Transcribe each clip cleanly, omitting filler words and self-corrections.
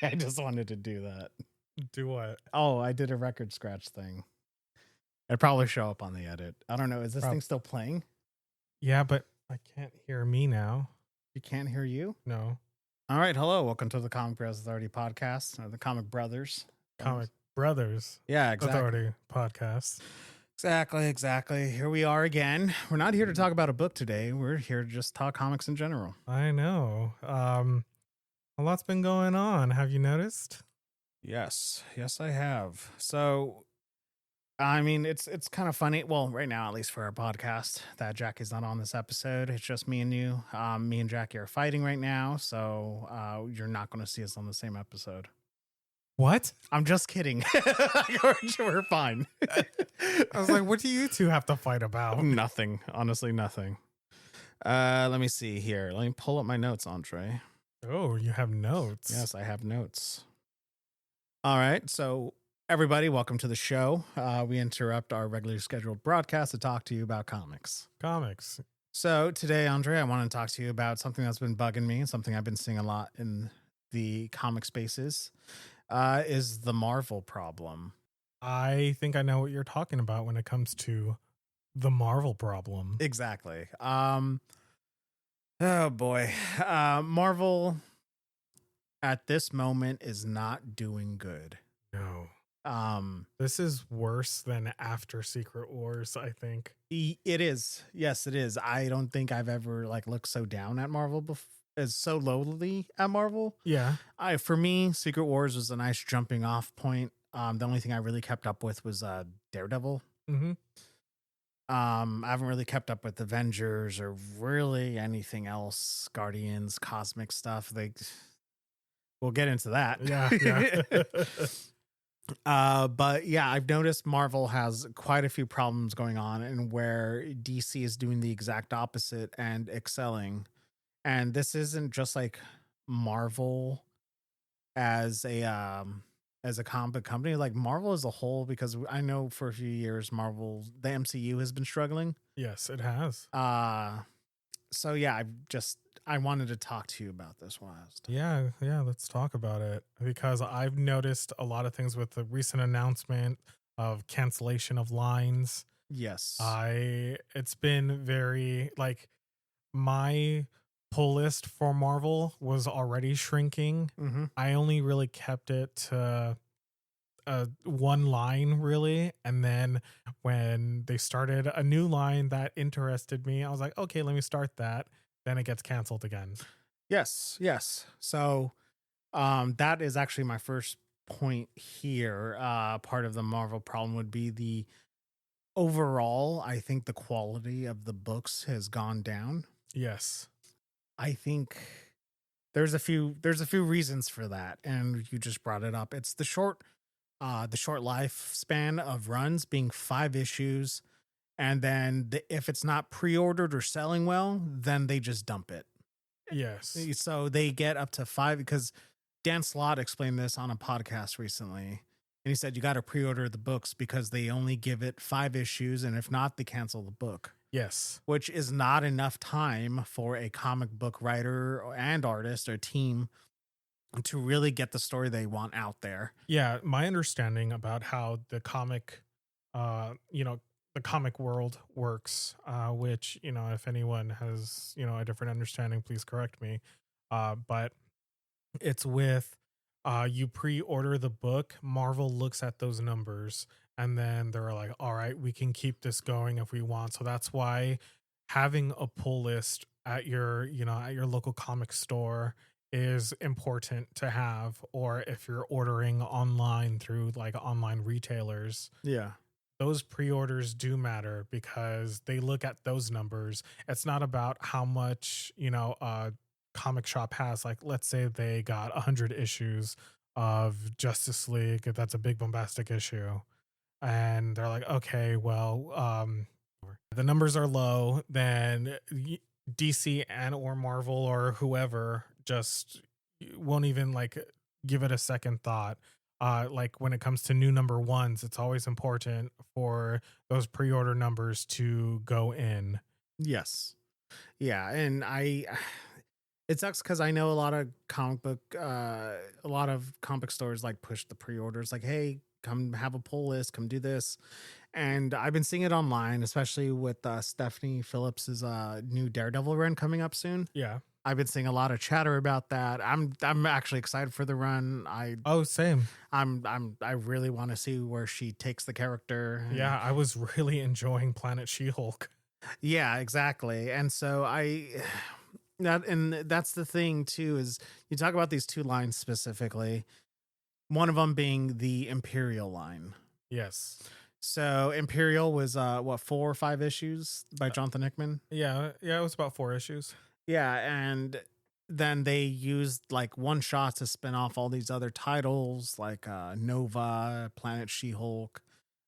I just wanted to do that. Do what? Oh, I did a record scratch thing. It'd probably show up on the edit. I don't know. Is this thing still playing? Yeah, but I can't hear me now. You can't hear you? No. All right. Hello. Welcome to the Comic Bros Authority podcast, or the Comic Brothers. Comic Brothers Yeah, exactly. Authority podcast. Exactly. Here we are again. We're not here to talk about a book today. We're here to just talk comics in general. I know. A lot's been going on. Have you noticed? Yes, I have. So, I mean, it's kind of funny. Well, right now, at least for our podcast, that Jackie's not on this episode. It's just me and you. Me and Jackie are fighting right now, so you're not going to see us on the same episode. What? I'm just kidding. We're fine. I was like, what do you two have to fight about? Nothing. Honestly, nothing. Let me see here. Let me pull up my notes, Andre. Oh, you have notes. Yes, I have notes. All right. So, everybody, welcome to the show. We interrupt our regularly scheduled broadcast to talk to you about comics. So, today, Andre, I want to talk to you about something that's been bugging me, something I've been seeing a lot in the comic spaces. Is the Marvel problem. I think I know what you're talking about when it comes to the Marvel problem. Exactly. Oh boy. Marvel at this moment is not doing good. No. This is worse than after Secret Wars, I think. It is. Yes, it is. I don't think I've ever looked so down at Marvel before. Is so lowly at Marvel. Yeah. For me, Secret Wars was a nice jumping off point. The only thing I really kept up with was Daredevil. Mm-hmm. I haven't really kept up with Avengers or really anything else. Guardians, cosmic stuff. We'll get into that. Yeah. But yeah, I've noticed Marvel has quite a few problems going on, and where DC is doing the exact opposite and excelling. And this isn't just like Marvel as a comic book company, like Marvel as a whole, because I know for a few years the MCU has been struggling. Yes, it has. So yeah, I wanted to talk to you about this last. Yeah, let's talk about it, because I've noticed a lot of things with the recent announcement of cancellation of lines. Yes. It's been very my pull list for Marvel was already shrinking. Mm-hmm. I only really kept it to one line, really, and then when they started a new line that interested me, I was like, okay, let me start that. Then it gets canceled again. Yes. So that is actually my first point here. Part of the Marvel problem would be the overall, I think the quality of the books has gone down. Yes. I think there's a few reasons for that, and you just brought it up. It's the short lifespan of runs being 5 issues, and then if it's not pre-ordered or selling well, then they just dump it. Yes. So they get up to 5, because Dan Slott explained this on a podcast recently, and he said you got to pre-order the books because they only give it 5 issues, and if not, they cancel the book. Yes. Which is not enough time for a comic book writer and artist or team to really get the story they want out there. Yeah. My understanding about how the comic, the comic world works, which, if anyone has, a different understanding, please correct me. But it's with, you pre-order the book, Marvel looks at those numbers, and then they're like, all right, we can keep this going if we want. So that's why having a pull list at your local comic store is important to have. Or if you're ordering online through online retailers. Yeah. Those pre-orders do matter because they look at those numbers. It's not about how much, a comic shop has. Let's say they got 100 issues of Justice League. That's a big bombastic issue. And they're like, okay, well, the numbers are low, then DC and or Marvel or whoever just won't even give it a second thought. When it comes to new number ones, it's always important for those pre-order numbers to go in. Yes. Yeah. And It sucks because I know a lot of a lot of comic stores like push the pre-orders, like, hey, come have a pull list, come do this. And I've been seeing it online, especially with Stephanie Phillips's new Daredevil run coming up soon. Yeah. I've been seeing a lot of chatter about that. I'm actually excited for the run. Oh, same. I really want to see where she takes the character. Yeah, I was really enjoying Planet She-Hulk. Yeah, exactly. And so that's the thing too, is you talk about these two lines specifically. One of them being the Imperial line. Yes. So Imperial was 4 or 5 issues by Jonathan Hickman. Yeah, it was about 4 issues. Yeah, and then they used like one shot to spin off all these other titles like Nova, Planet She-Hulk.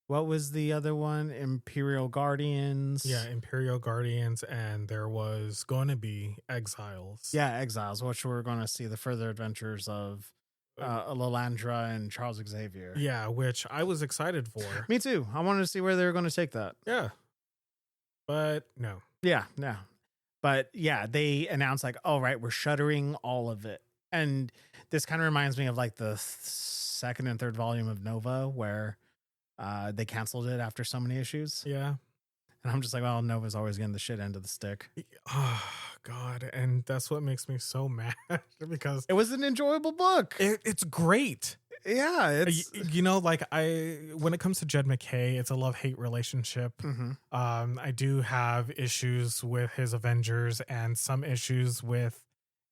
What was the other one? Imperial Guardians. Yeah, Imperial Guardians, and there was going to be Exiles. Yeah, Exiles, which we're going to see the further adventures of Lilandra and Charles Xavier. Yeah, which I was excited for. Me too. I wanted to see where they were going to take that. Yeah. But no. Yeah. But yeah, they announced like, all right, we're shuttering all of it. And this kind of reminds me of like the second and third volume of Nova, where they canceled it after so many issues. Yeah. And I'm just like, well, Nova's always getting the shit end of the stick. Oh, God. And that's what makes me so mad, because it was an enjoyable book. It's great. Yeah. It's, like when it comes to Jed McKay, it's a love-hate relationship. Mm-hmm. I do have issues with his Avengers and some issues with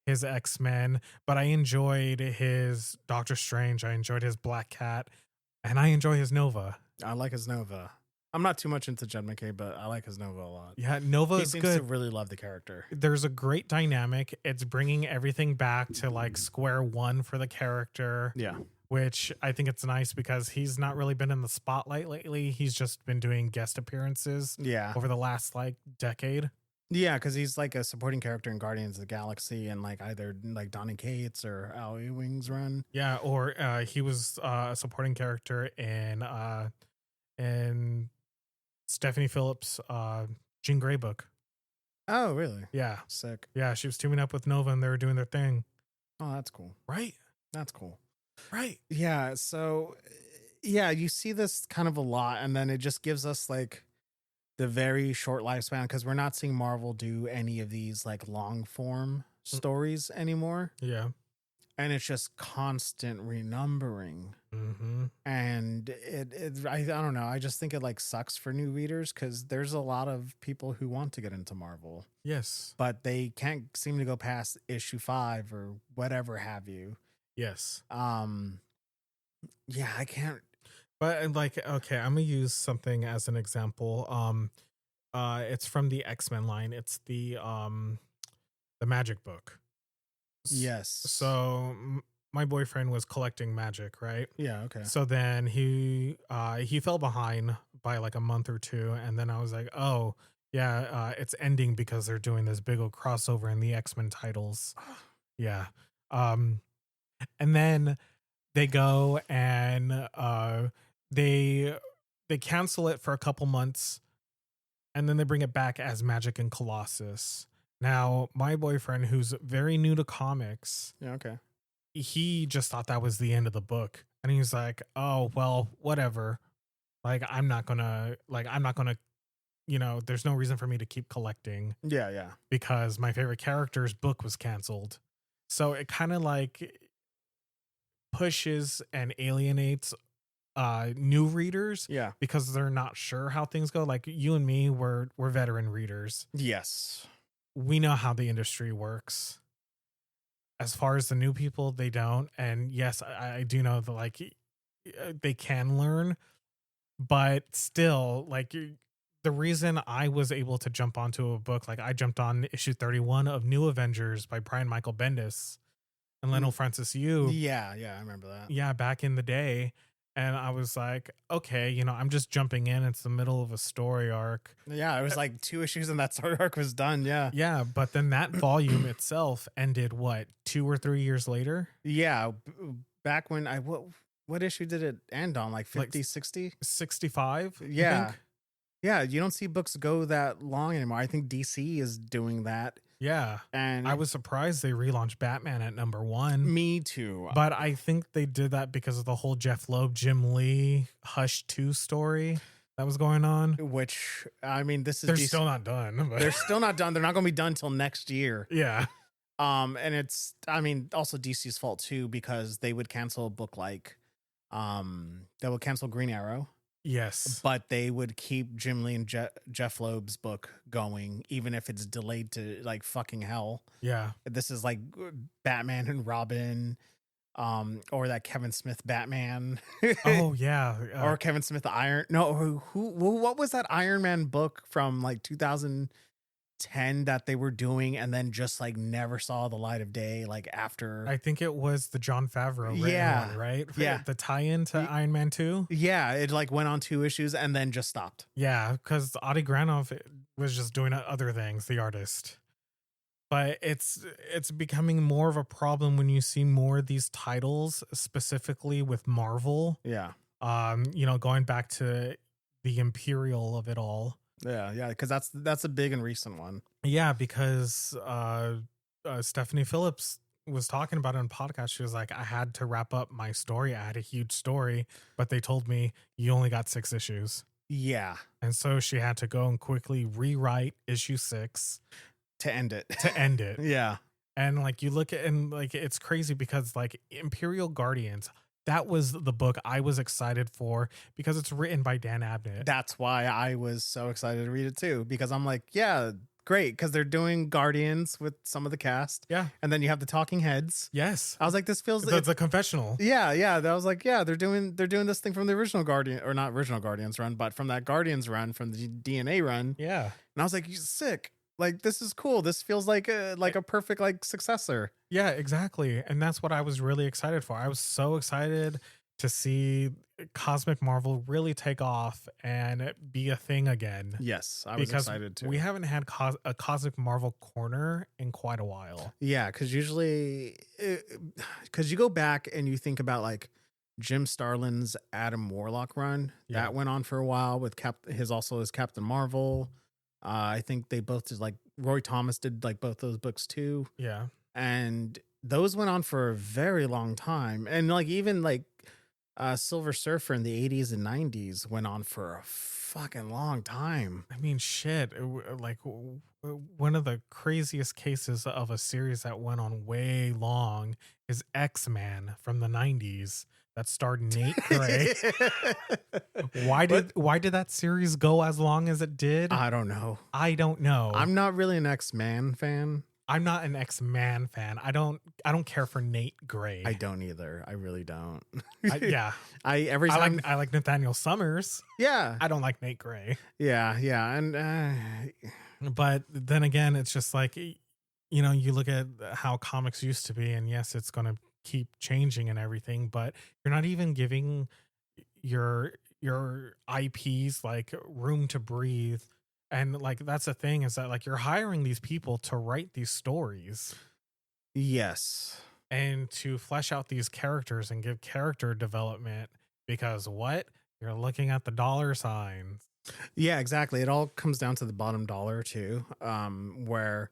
his X-Men, but I enjoyed his Doctor Strange. I enjoyed his Black Cat, and I enjoy his Nova. I like his Nova. I'm not too much into Jed McKay, but I like his Nova a lot. Yeah, Nova he is seems good. to really love the character. There's a great dynamic. It's bringing everything back to like square one for the character. Yeah. Which I think it's nice because he's not really been in the spotlight lately. He's just been doing guest appearances. Yeah. Over the last like decade. Yeah, because he's like a supporting character in Guardians of the Galaxy and like either like Donny Cates or Al Ewing's run. Yeah, or he was a supporting character in Stephanie Phillips' Jean Grey book. Oh, really? Yeah. Sick. Yeah, she was teaming up with Nova and they were doing their thing. Oh, that's cool. Right? That's cool. Right. Yeah, so yeah, you see this kind of a lot, and then it just gives us like the very short lifespan, because we're not seeing Marvel do any of these like long form stories anymore. Yeah. And it's just constant renumbering. Mm-hmm. And I don't know. I just think it like sucks for new readers, because there's a lot of people who want to get into Marvel. Yes. But they can't seem to go past issue 5 or whatever have you. Yes. Yeah, I can't. But like, okay, I'm gonna use something as an example. It's from the X-Men line. It's the Magic book. Yes. So my boyfriend was collecting Magic, right? Yeah. Okay. So then he fell behind by like a month or two, and then I was like, oh yeah, it's ending because they're doing this big old crossover in the X-Men titles. Yeah. And then they go and they cancel it for a couple months, and then they bring it back as Magic and Colossus. Now, my boyfriend, who's very new to comics, Yeah. Okay. he just thought that was the end of the book, and he was like, "Oh well, whatever. Like, I'm not gonna, there's no reason for me to keep collecting." Yeah. Yeah. Because my favorite character's book was canceled. So it kind of like pushes and alienates new readers. Yeah. Because they're not sure how things go. Like you and me, we're veteran readers. Yes. We know how the industry works. As far as the new people, they don't. And yes, I do know that like they can learn, but still, like the reason I was able to jump onto a book, like I jumped on issue 31 of New Avengers by Brian Michael Bendis and Lionel Francis Yu. Yeah, I remember that. Yeah, back in the day. And I was like, okay, I'm just jumping in. It's the middle of a story arc. Yeah, it was like 2 issues and that story arc was done. Yeah. Yeah, but then that volume itself ended, what, 2 or 3 years later? Yeah, back when what issue did it end on? Like 50, 60? 65? Yeah. Yeah, you don't see books go that long anymore. I think DC is doing that. Yeah. I And was surprised they relaunched Batman at #1. me too. But I think they did that because of the whole Jeff Loeb, Jim Lee, Hush 2 story that was going on. Which, I mean, this is They're DC. still not done. But They're still not done. They're not going to be done till next year. yeah. And it's, I mean, also DC's fault too, because they would cancel a book like, they would cancel Green Arrow, Yes. but they would keep Jim Lee and Jeff Loeb's book going, even if it's delayed to like fucking hell. Yeah. This is like Batman and Robin, or that Kevin Smith Batman. Oh yeah. Or Kevin Smith Iron. No, what was that Iron Man book from like 2010 that they were doing and then just like never saw the light of day, like after? I think it was the John Favreau Yeah. one, right? Yeah. The tie-in to Iron Man 2. Yeah, it like went on 2 issues and then just stopped. Yeah, because Adi Granov was just doing other things, the artist. But it's becoming more of a problem when you see more of these titles, specifically with Marvel. Yeah. Going back to the Imperial of it all. Yeah, because that's a big and recent one. Yeah, because Stephanie Phillips was talking about it on podcast. She was like, I had to wrap up my story. I had a huge story, but they told me you only got 6 issues. Yeah. And so she had to go and quickly rewrite issue 6 To end it. Yeah. And like you look at, and like it's crazy because like Imperial Guardians, that was the book I was excited for because it's written by Dan Abnett. That's why I was so excited to read it too, because I'm like, yeah, great, because they're doing Guardians with some of the cast. Yeah. And then you have the talking heads. Yes. I was like, this feels the confessional. Yeah. I was like, yeah, they're doing this thing from the original Guardian, or not original Guardians run, but from that Guardians run, from the DNA run. Yeah. And I was like, sick. Like, this is cool. This feels like a perfect like successor. Yeah, exactly. And that's what I was really excited for. I was so excited to see Cosmic Marvel really take off and be a thing again. Yes, I was excited too. We haven't had a Cosmic Marvel corner in quite a while. Yeah, because usually, because you go back and you think about like Jim Starlin's Adam Warlock run, that went on for a while with his Captain Marvel. I think they both did, like Roy Thomas did like both those books too. Yeah. And those went on for a very long time. And like even like Silver Surfer in the 80s and 90s went on for a fucking long time. I mean, shit. Like one of the craziest cases of a series that went on way long is X-Men from the 90s. That starred Nate Gray. Why did that series go as long as it did? I don't know. I'm not really an X-Man fan. I'm not an X-Man fan. I don't care for Nate Gray. I don't either. I really don't. I like Nathaniel Summers. Yeah. I don't like Nate Gray. Yeah. And but then again, it's just like, you look at how comics used to be, and yes, it's going to keep changing and everything, but you're not even giving your IPs like room to breathe. And like that's the thing, is that like you're hiring these people to write these stories. Yes. And to flesh out these characters and give character development, because you're looking at the dollar signs. Yeah, exactly. It all comes down to the bottom dollar too, where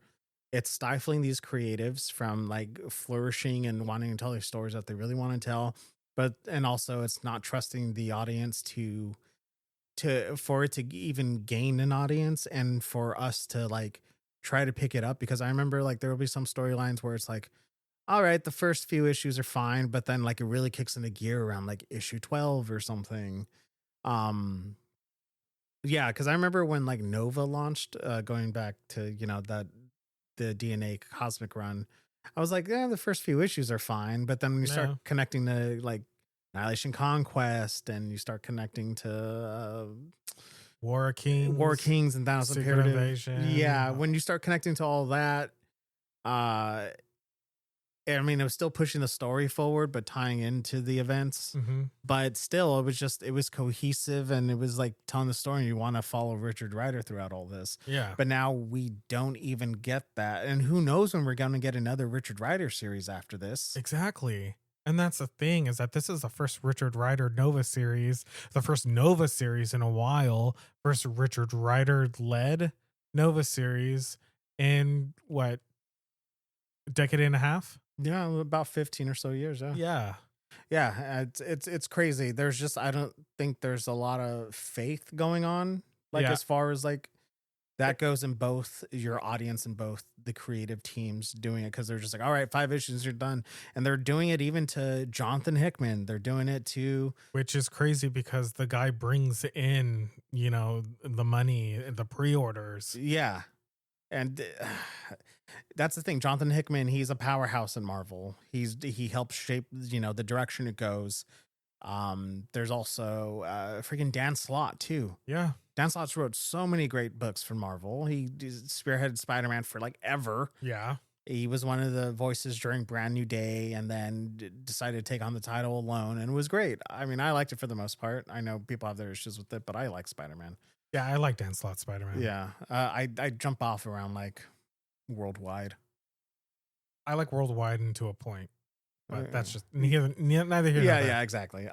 it's stifling these creatives from like flourishing and wanting to tell their stories that they really want to tell. And also it's not trusting the audience for it to even gain an audience, and for us to like try to pick it up. Because I remember like there will be some storylines where it's like, all right, the first few issues are fine, but then like it really kicks into gear around like issue 12 or something. Yeah, because I remember when like Nova launched, going back to the DNA Cosmic run, I was like, the first few issues are fine, but then when you start connecting to like Annihilation Conquest, and you start connecting to War of Kings and Thanos Secret Invasion. Yeah, when you start connecting to all that, I mean, it was still pushing the story forward, but tying into the events. Mm-hmm. But still, it was cohesive, and it was like telling the story. And you want to follow Richard Rider throughout all this. Yeah. But now we don't even get that. And who knows when we're going to get another Richard Rider series after this? Exactly. And that's the thing, is that this is the first Richard Rider Nova series, the first Nova series in a while, first Richard Rider led Nova series in what, a decade and a half? Yeah, about 15 or so years. Yeah. Yeah. Yeah, it's crazy. There's just I don't think there's a lot of faith going on, like Yeah. as far as like that goes in both your audience and both the creative teams doing it because they're just like, all right, 5 issues, you're done, and they're doing it even to Jonathan Hickman. They're doing it to Which is crazy because the guy brings in, the money, the pre-orders. yeah, and that's the thing. Jonathan Hickman, he's a powerhouse in Marvel. He helps shape the direction it goes. There's also freaking Dan Slott too. Yeah. Dan Slott wrote so many great books for Marvel. He spearheaded Spider-Man for like ever. Yeah. He was one of the voices during Brand New Day, and then decided to take on the title alone, and it was great. I mean, I liked it for the most part. I know people have their issues with it, but I like Spider-Man. Yeah, I like Dan Slott Spider-Man. Yeah, I jump off around like worldwide. I like Worldwide and to a point, but that's just neither here nor there. Yeah, exactly.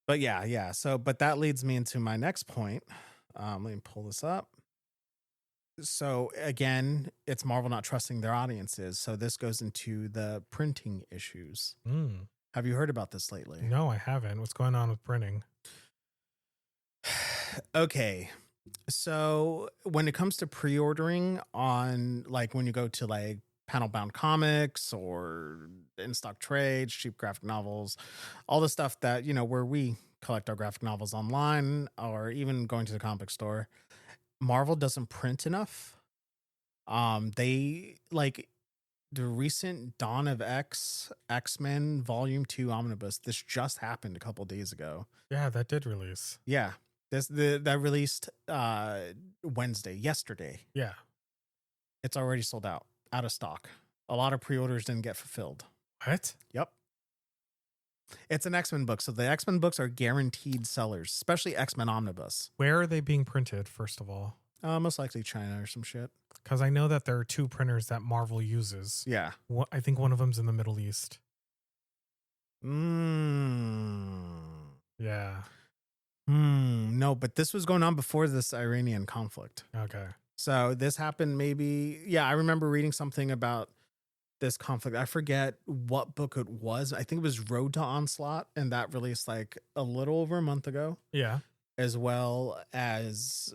But yeah. So, but that leads me into my next point. Let me pull this up. So again, it's Marvel not trusting their audiences. So this goes into the printing issues. Have you heard about this lately? No, I haven't. What's going on with printing? Okay. So when it comes to pre-ordering on like when you go to like panel bound comics or in stock trades, cheap graphic novels, all the stuff that, where we collect our graphic novels online or even going to the comic store, Marvel doesn't print enough. They like the recent Dawn of X-Men Volume 2 Omnibus. This just happened a couple days ago. Yeah, that did release. Yeah. That released yesterday. Yeah. It's already sold out of stock. A lot of pre-orders didn't get fulfilled. What? Yep. It's an X-Men book, so the X-Men books are guaranteed sellers, especially X-Men Omnibus. Where are they being printed, first of all? Most likely China or some shit. Because I know that there are 2 printers that Marvel uses. Yeah. I think one of them's in the Middle East. Yeah. No, but this was going on before this Iranian conflict. Okay. So this happened maybe, I remember reading something about this conflict. I forget what book it was. I think it was Road to Onslaught, and that released like a little over a month ago. Yeah. As well as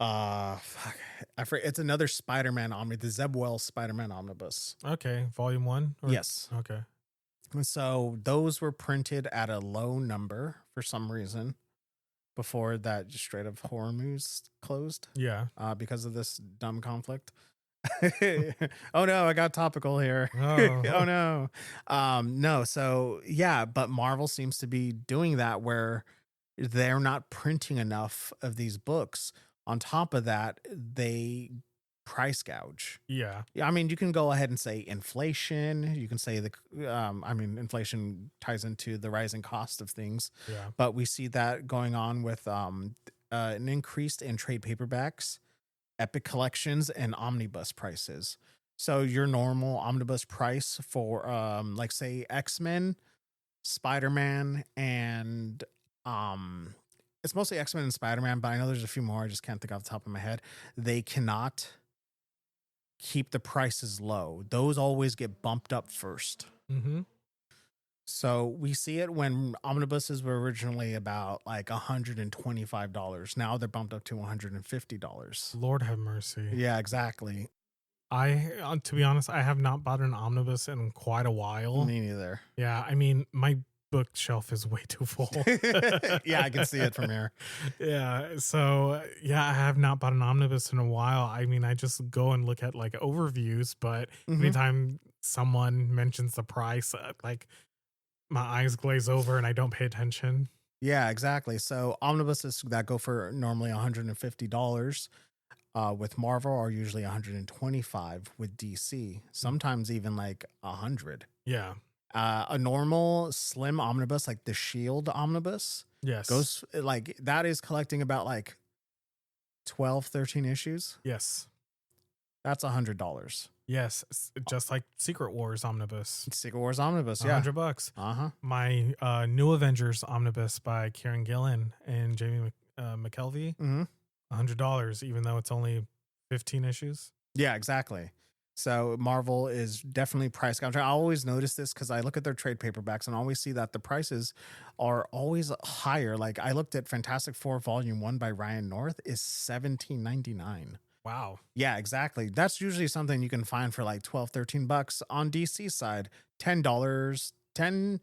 it's another Spider-Man omnibus, the Zeb Wells Spider-Man omnibus. Okay, Volume 1? Yes. Okay. And so those were printed at a low number for some reason before that just straight up horror movies closed. Yeah. Because of this dumb conflict. Oh no, I got topical here. Oh, Oh no. No, so yeah, but Marvel seems to be doing that where they're not printing enough of these books. On top of that, they price gouge. Yeah. I mean, you can go ahead and say inflation. You can say inflation ties into the rising cost of things. Yeah. But we see that going on with an increase in trade paperbacks, Epic collections, and omnibus prices. So your normal omnibus price for like say X-Men, Spider-Man, and it's mostly X-Men and Spider-Man, but I know there's a few more I just can't think off the top of my head. They cannot keep the prices low. Those always get bumped up first. Mm-hmm. So we see it when omnibuses were originally about like $125. Now they're bumped up to $150. Lord have mercy. Yeah, exactly. To be honest, I have not bought an omnibus in quite a while. Me neither. Yeah, I mean, my bookshelf is way too full. Yeah, I can see it from here. Yeah, so yeah, I have not bought an omnibus in a while. I mean, I just go and look at like overviews, but anytime someone mentions the price, like my eyes glaze over and I don't pay attention. Yeah, exactly. So omnibuses that go for normally $150 with Marvel are usually $125 with DC. Sometimes even like $100. Yeah. A normal slim omnibus, like the Shield omnibus, Yes. goes like that is collecting about like 12, 13 issues. Yes. That's $100. Yes, just like Secret Wars Omnibus. Secret Wars Omnibus, yeah. $100. Uh-huh. My New Avengers Omnibus by Kieran Gillen and Jamie McKelvey, Mm-hmm. $100, even though it's only 15 issues. Yeah, exactly. So Marvel is definitely price gouging. I always notice this because I look at their trade paperbacks and always see that the prices are always higher. Like I looked at Fantastic Four Volume 1 by Ryan North is $17.99. Wow. Yeah, exactly. That's usually something you can find for like $12-13 on DC side. $10, $10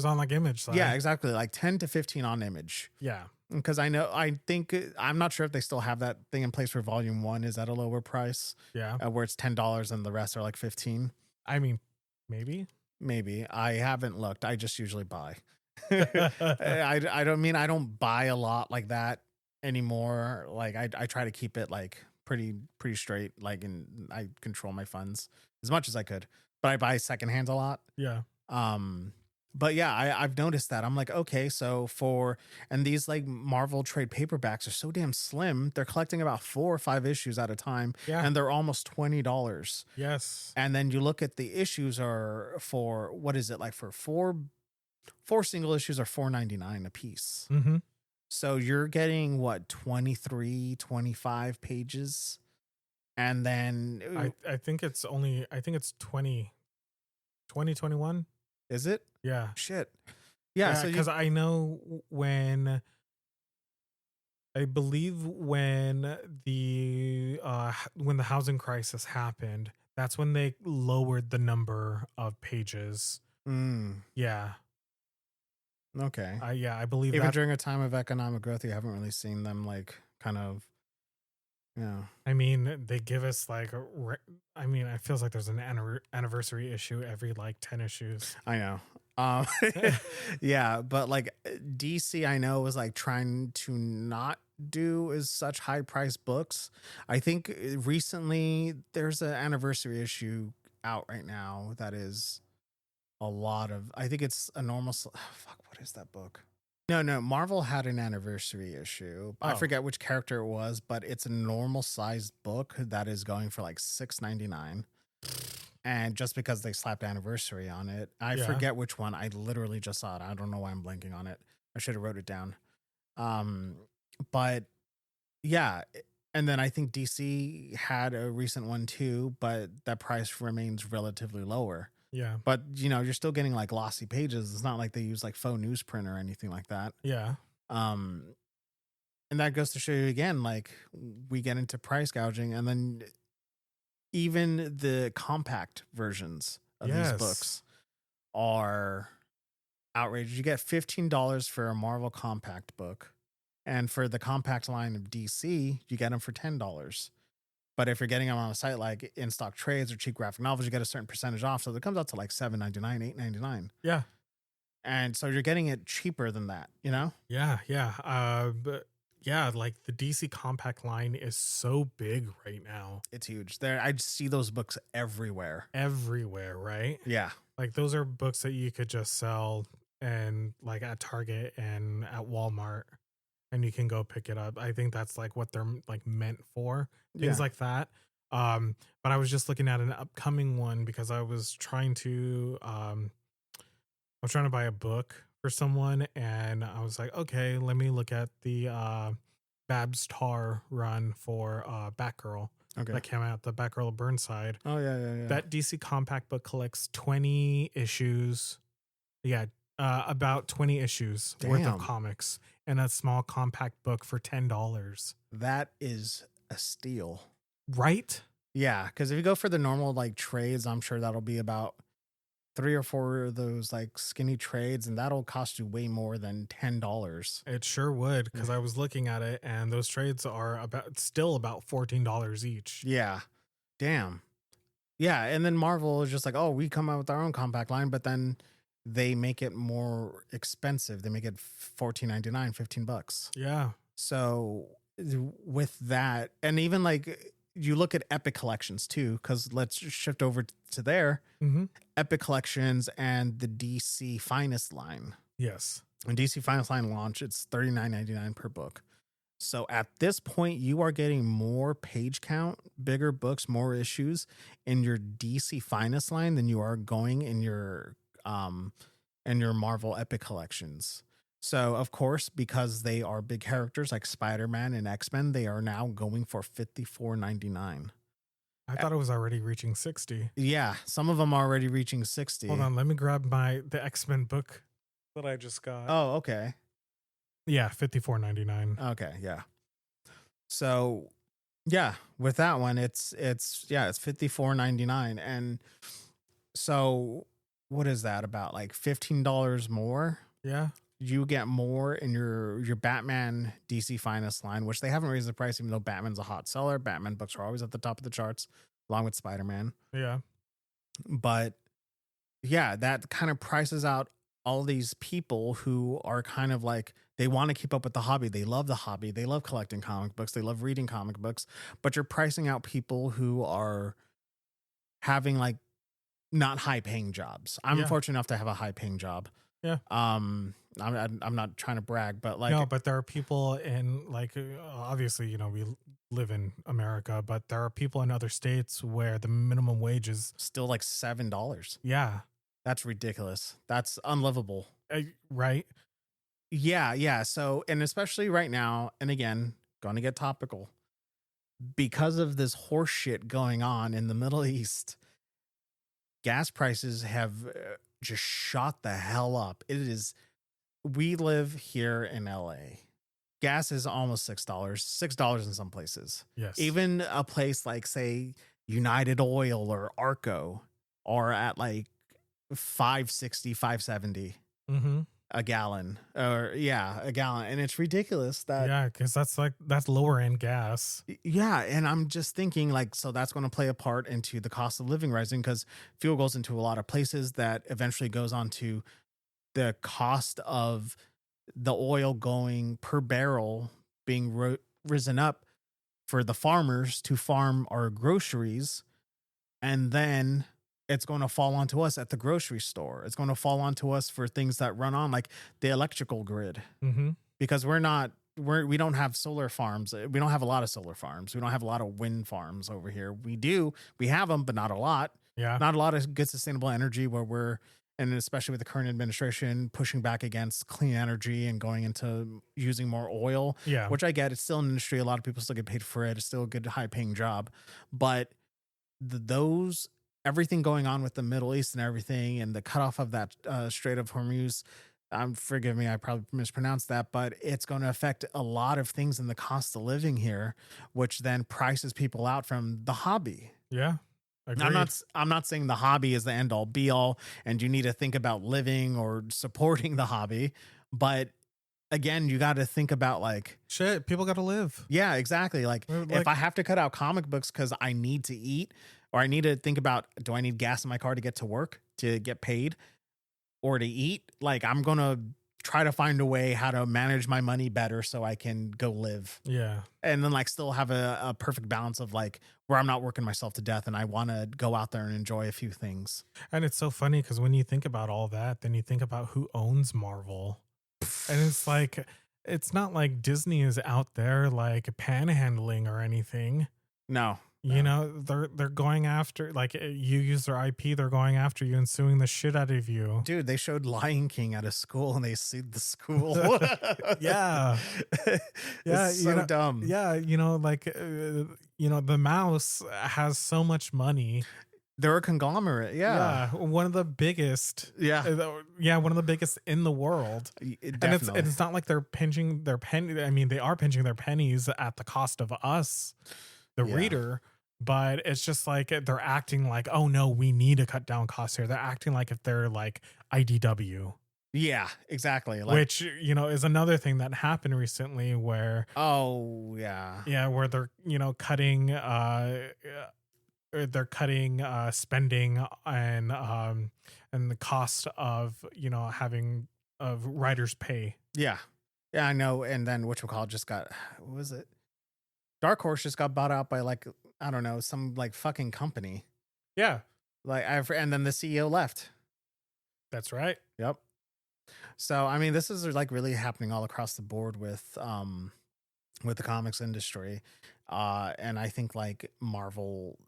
on like Image side. Yeah, exactly. Like 10 to 15 on Image. Yeah. Because I'm not sure if they still have that thing in place for Volume 1 is at a lower price. Yeah. Where it's $10 and the rest are like 15. I mean, maybe. I haven't looked. I just usually buy. I don't buy a lot like that anymore. Like I try to keep it like pretty straight. Like, and I control my funds as much as I could, but I buy secondhand a lot. Yeah. But yeah, I've noticed that. I'm like, okay, so and these like Marvel trade paperbacks are so damn slim. They're collecting about 4 or 5 issues at a time. Yeah. And they're almost $20. Yes. And then you look at the issues are for, what is it, like for four single issues are $4.99 a piece. Mm-hmm. So you're getting what, 23, 25 pages? And then I think it's 2021. Is it? Yeah. Shit. Yeah. So because I know when the housing crisis happened, that's when they lowered the number of pages. Yeah. Okay. I believe even that during a time of economic growth, you haven't really seen them like kind of. Yeah. I mean, they give us like it feels like there's an anniversary issue every like 10 issues. I know. Yeah, but like DC, I know was like trying to not do as such high priced books. I think recently there's an anniversary issue out right now that is a lot of. I think it's a normal. What is that book? No. Marvel had an anniversary issue. I forget which character it was, but it's a normal sized book that is going for like $6.99. And just because they slapped anniversary on it, I forget which one. I literally just saw it. I don't know why I'm blanking on it. I should have wrote it down. But yeah. And then I think DC had a recent one too, but that price remains relatively lower. Yeah. But, you're still getting like glossy pages. It's not like they use like faux newsprint or anything like that. Yeah. And that goes to show you again, like we get into price gouging, and then even the compact versions of these books are outrageous. You get $15 for a Marvel compact book. And for the compact line of DC, you get them for $10. But if you're getting them on a site like In Stock Trades or Cheap Graphic Novels, you get a certain percentage off. So it comes out to like $7.99, $8.99. Yeah. And so you're getting it cheaper than that, Yeah. But yeah, like the DC compact line is so big right now. It's huge. I see those books everywhere. Everywhere, right? Yeah. Like those are books that you could just sell and like at Target and at Walmart, and you can go pick it up. I think that's like what they're like meant for, things like that. But I was just looking at an upcoming one because I was trying to buy a book for someone, and I was like, okay, let me look at the Babs Tarr run for Batgirl. Okay. That came out, the Batgirl of Burnside. Oh yeah. That DC compact book collects 20 issues. Yeah, about 20 issues worth of comics, and a small compact book for $10. That is a steal. Right? Yeah, because if you go for the normal like trades, I'm sure that'll be about 3 or 4 of those like skinny trades, and that'll cost you way more than $10. It sure would, because I was looking at it, and those trades are still about $14 each. Yeah. Damn. Yeah, and then Marvel is just like, oh, we come out with our own compact line, but then they make it more expensive. They make it $14.99, $15. Yeah. So with that, and even like you look at Epic Collections too, because let's shift over to there. Mm-hmm. Epic Collections and the DC Finest line. Yes. When DC Finest line launch, it's $39.99 per book. So at this point, you are getting more page count, bigger books, more issues in your DC Finest line than you are going in your Marvel Epic collections. So of course, because they are big characters like Spider-Man and X-Men, they are now going for $54.99. I thought it was already reaching 60. Yeah, some of them are already reaching 60. Hold on, let me grab the X-Men book that I just got. Oh, okay. Yeah, $54.99. Okay, yeah. So yeah, with that one, it's $54.99. And so what is that, about like $15 more? Yeah. You get more in your Batman DC Finest line, which they haven't raised the price, even though Batman's a hot seller. Batman books are always at the top of the charts, along with Spider-Man. Yeah. But yeah, that kind of prices out all these people who are kind of like, they want to keep up with the hobby. They love the hobby. They love collecting comic books. They love reading comic books, but you're pricing out people who are having like not high paying jobs. I'm fortunate enough to have a high paying job. Yeah. I'm not trying to brag, but like, no, but there are people in like, obviously, you know, we live in America, but there are people in other states where the minimum wage is still like $7. Yeah. That's ridiculous. That's unlivable. Right. Yeah. So, and especially right now, and again, going to get topical, because of this horse shit going on in the Middle East, gas prices have just shot the hell up. We live here in LA. Gas is almost $6 in some places. Yes. Even a place like, say, United Oil or Arco are at like $5.60, $5.70 a gallon, a gallon. And it's ridiculous that, because that's lower end gas. Yeah. And I'm just thinking like, so that's going to play a part into the cost of living rising, because fuel goes into a lot of places that eventually goes on to the cost of the oil going per barrel being risen up for the farmers to farm our groceries. And then it's going to fall onto us at the grocery store. It's going to fall onto us for things that run on like the electrical grid, because we don't have solar farms. We don't have a lot of solar farms. We don't have a lot of wind farms over here. We have them, but not a lot. Yeah. Not a lot of good sustainable energy and especially with the current administration pushing back against clean energy and going into using more oil, which I get. It's still an industry. A lot of people still get paid for it. It's still a good, high paying job, but everything going on with the Middle East and everything, and the cutoff of that Strait of Hormuz, forgive me, I probably mispronounced that, but it's going to affect a lot of things in the cost of living here, which then prices people out from the hobby. Yeah. Agreed. I'm not saying the hobby is the end all be all and you need to think about living or supporting the hobby, but again, you got to think about like, shit, people got to live. Yeah, exactly. Like if I have to cut out comic books because I need to eat, or I need to think about, do I need gas in my car to get to work, to get paid, or to eat? Like I'm going to try to find a way how to manage my money better so I can go live. Yeah. And then like still have a perfect balance of like where I'm not working myself to death and I want to go out there and enjoy a few things. And it's so funny because when you think about all that, then you think about who owns Marvel. And it's like, it's not like Disney is out there like panhandling or anything. No. You know, they're going after, like, you use their IP, they're going after you and suing the shit out of you. Dude, they showed Lion King at a school and they sued the school. Yeah. Yeah. It's so dumb. Yeah. You know, like, the mouse has so much money. They're a conglomerate. Yeah. One of the biggest. Yeah. Yeah. One of the biggest in the world. Definitely. And it's not like they're pinching their penny. I mean, they are pinching their pennies at the cost of us, the reader. But it's just like they're acting like, oh no, we need to cut down costs here. They're acting like if they're like IDW. Yeah, exactly. Like, which, you know, is another thing that happened recently where. Oh, yeah. Yeah, where they're, cutting spending and the cost of, having of writers' pay. Yeah. Yeah, I know. And then whatchamacallit just got, what was it? Dark Horse just got bought out by like, I don't know, some like fucking company. Yeah. And then the CEO left. That's right. Yep. So, I mean, this is like really happening all across the board with with the comics industry. And I think like Marvel,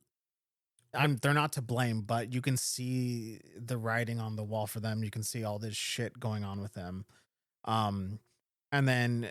they're not to blame, but you can see the writing on the wall for them. You can see all this shit going on with them. Um, and then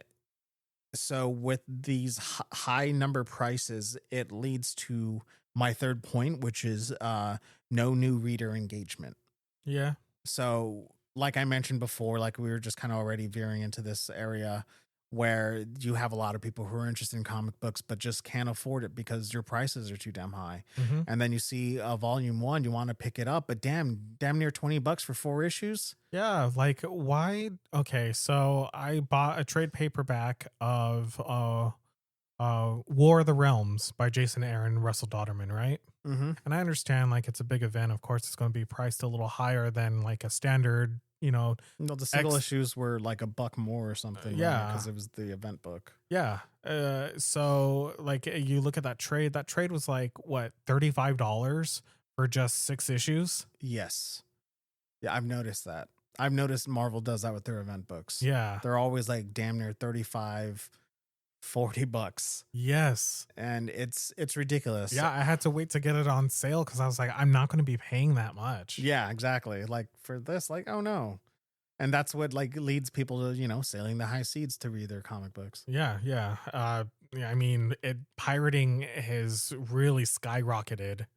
so with these high number prices, it leads to my third point, which is no new reader engagement. Yeah. So, like I mentioned before, like we were just kind of already veering into this area where you have a lot of people who are interested in comic books but just can't afford it because your prices are too damn high. Mm-hmm. And then you see a volume 1, you want to pick it up, but damn near $20 for 4 issues. Yeah, like why? Okay, so I bought a trade paperback of War of the Realms by Jason Aaron, Russell Dodderman, right? Mm-hmm. And I understand like it's a big event. Of course, it's going to be priced a little higher than like a standard, you know. No, the single issues were like $1 more or something. Yeah, because it was the event book. Yeah. So like you look at that trade. That trade was like what, $35 for just 6 issues. Yes. Yeah, I've noticed that. I've noticed Marvel does that with their event books. Yeah. They're always like damn near $35-$40. Yes. And it's ridiculous. Yeah, I had to wait to get it on sale because I was like, I'm not going to be paying that much. Yeah, exactly. Like for this, like, oh no. And that's what like leads people to, sailing the high seas to read their comic books. Yeah. Yeah, I mean, pirating has really skyrocketed.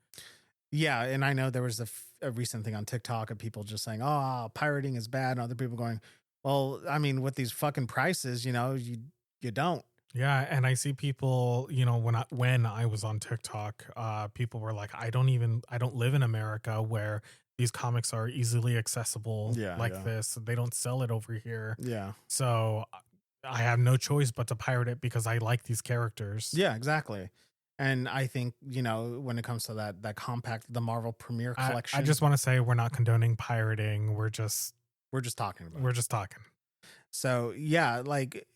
Yeah, and I know there was a recent thing on TikTok of people just saying, "Oh, pirating is bad," and other people going, "Well, I mean, with these fucking prices, you don't." Yeah, and I see people, when I was on TikTok, people were like, I don't live in America where these comics are easily accessible this. They don't sell it over here. Yeah. So I have no choice but to pirate it because I like these characters. Yeah, exactly. And I think, when it comes to that compact, the Marvel Premiere Collection. I just want to say we're not condoning pirating. We're just talking about it. We're just talking. So, yeah, like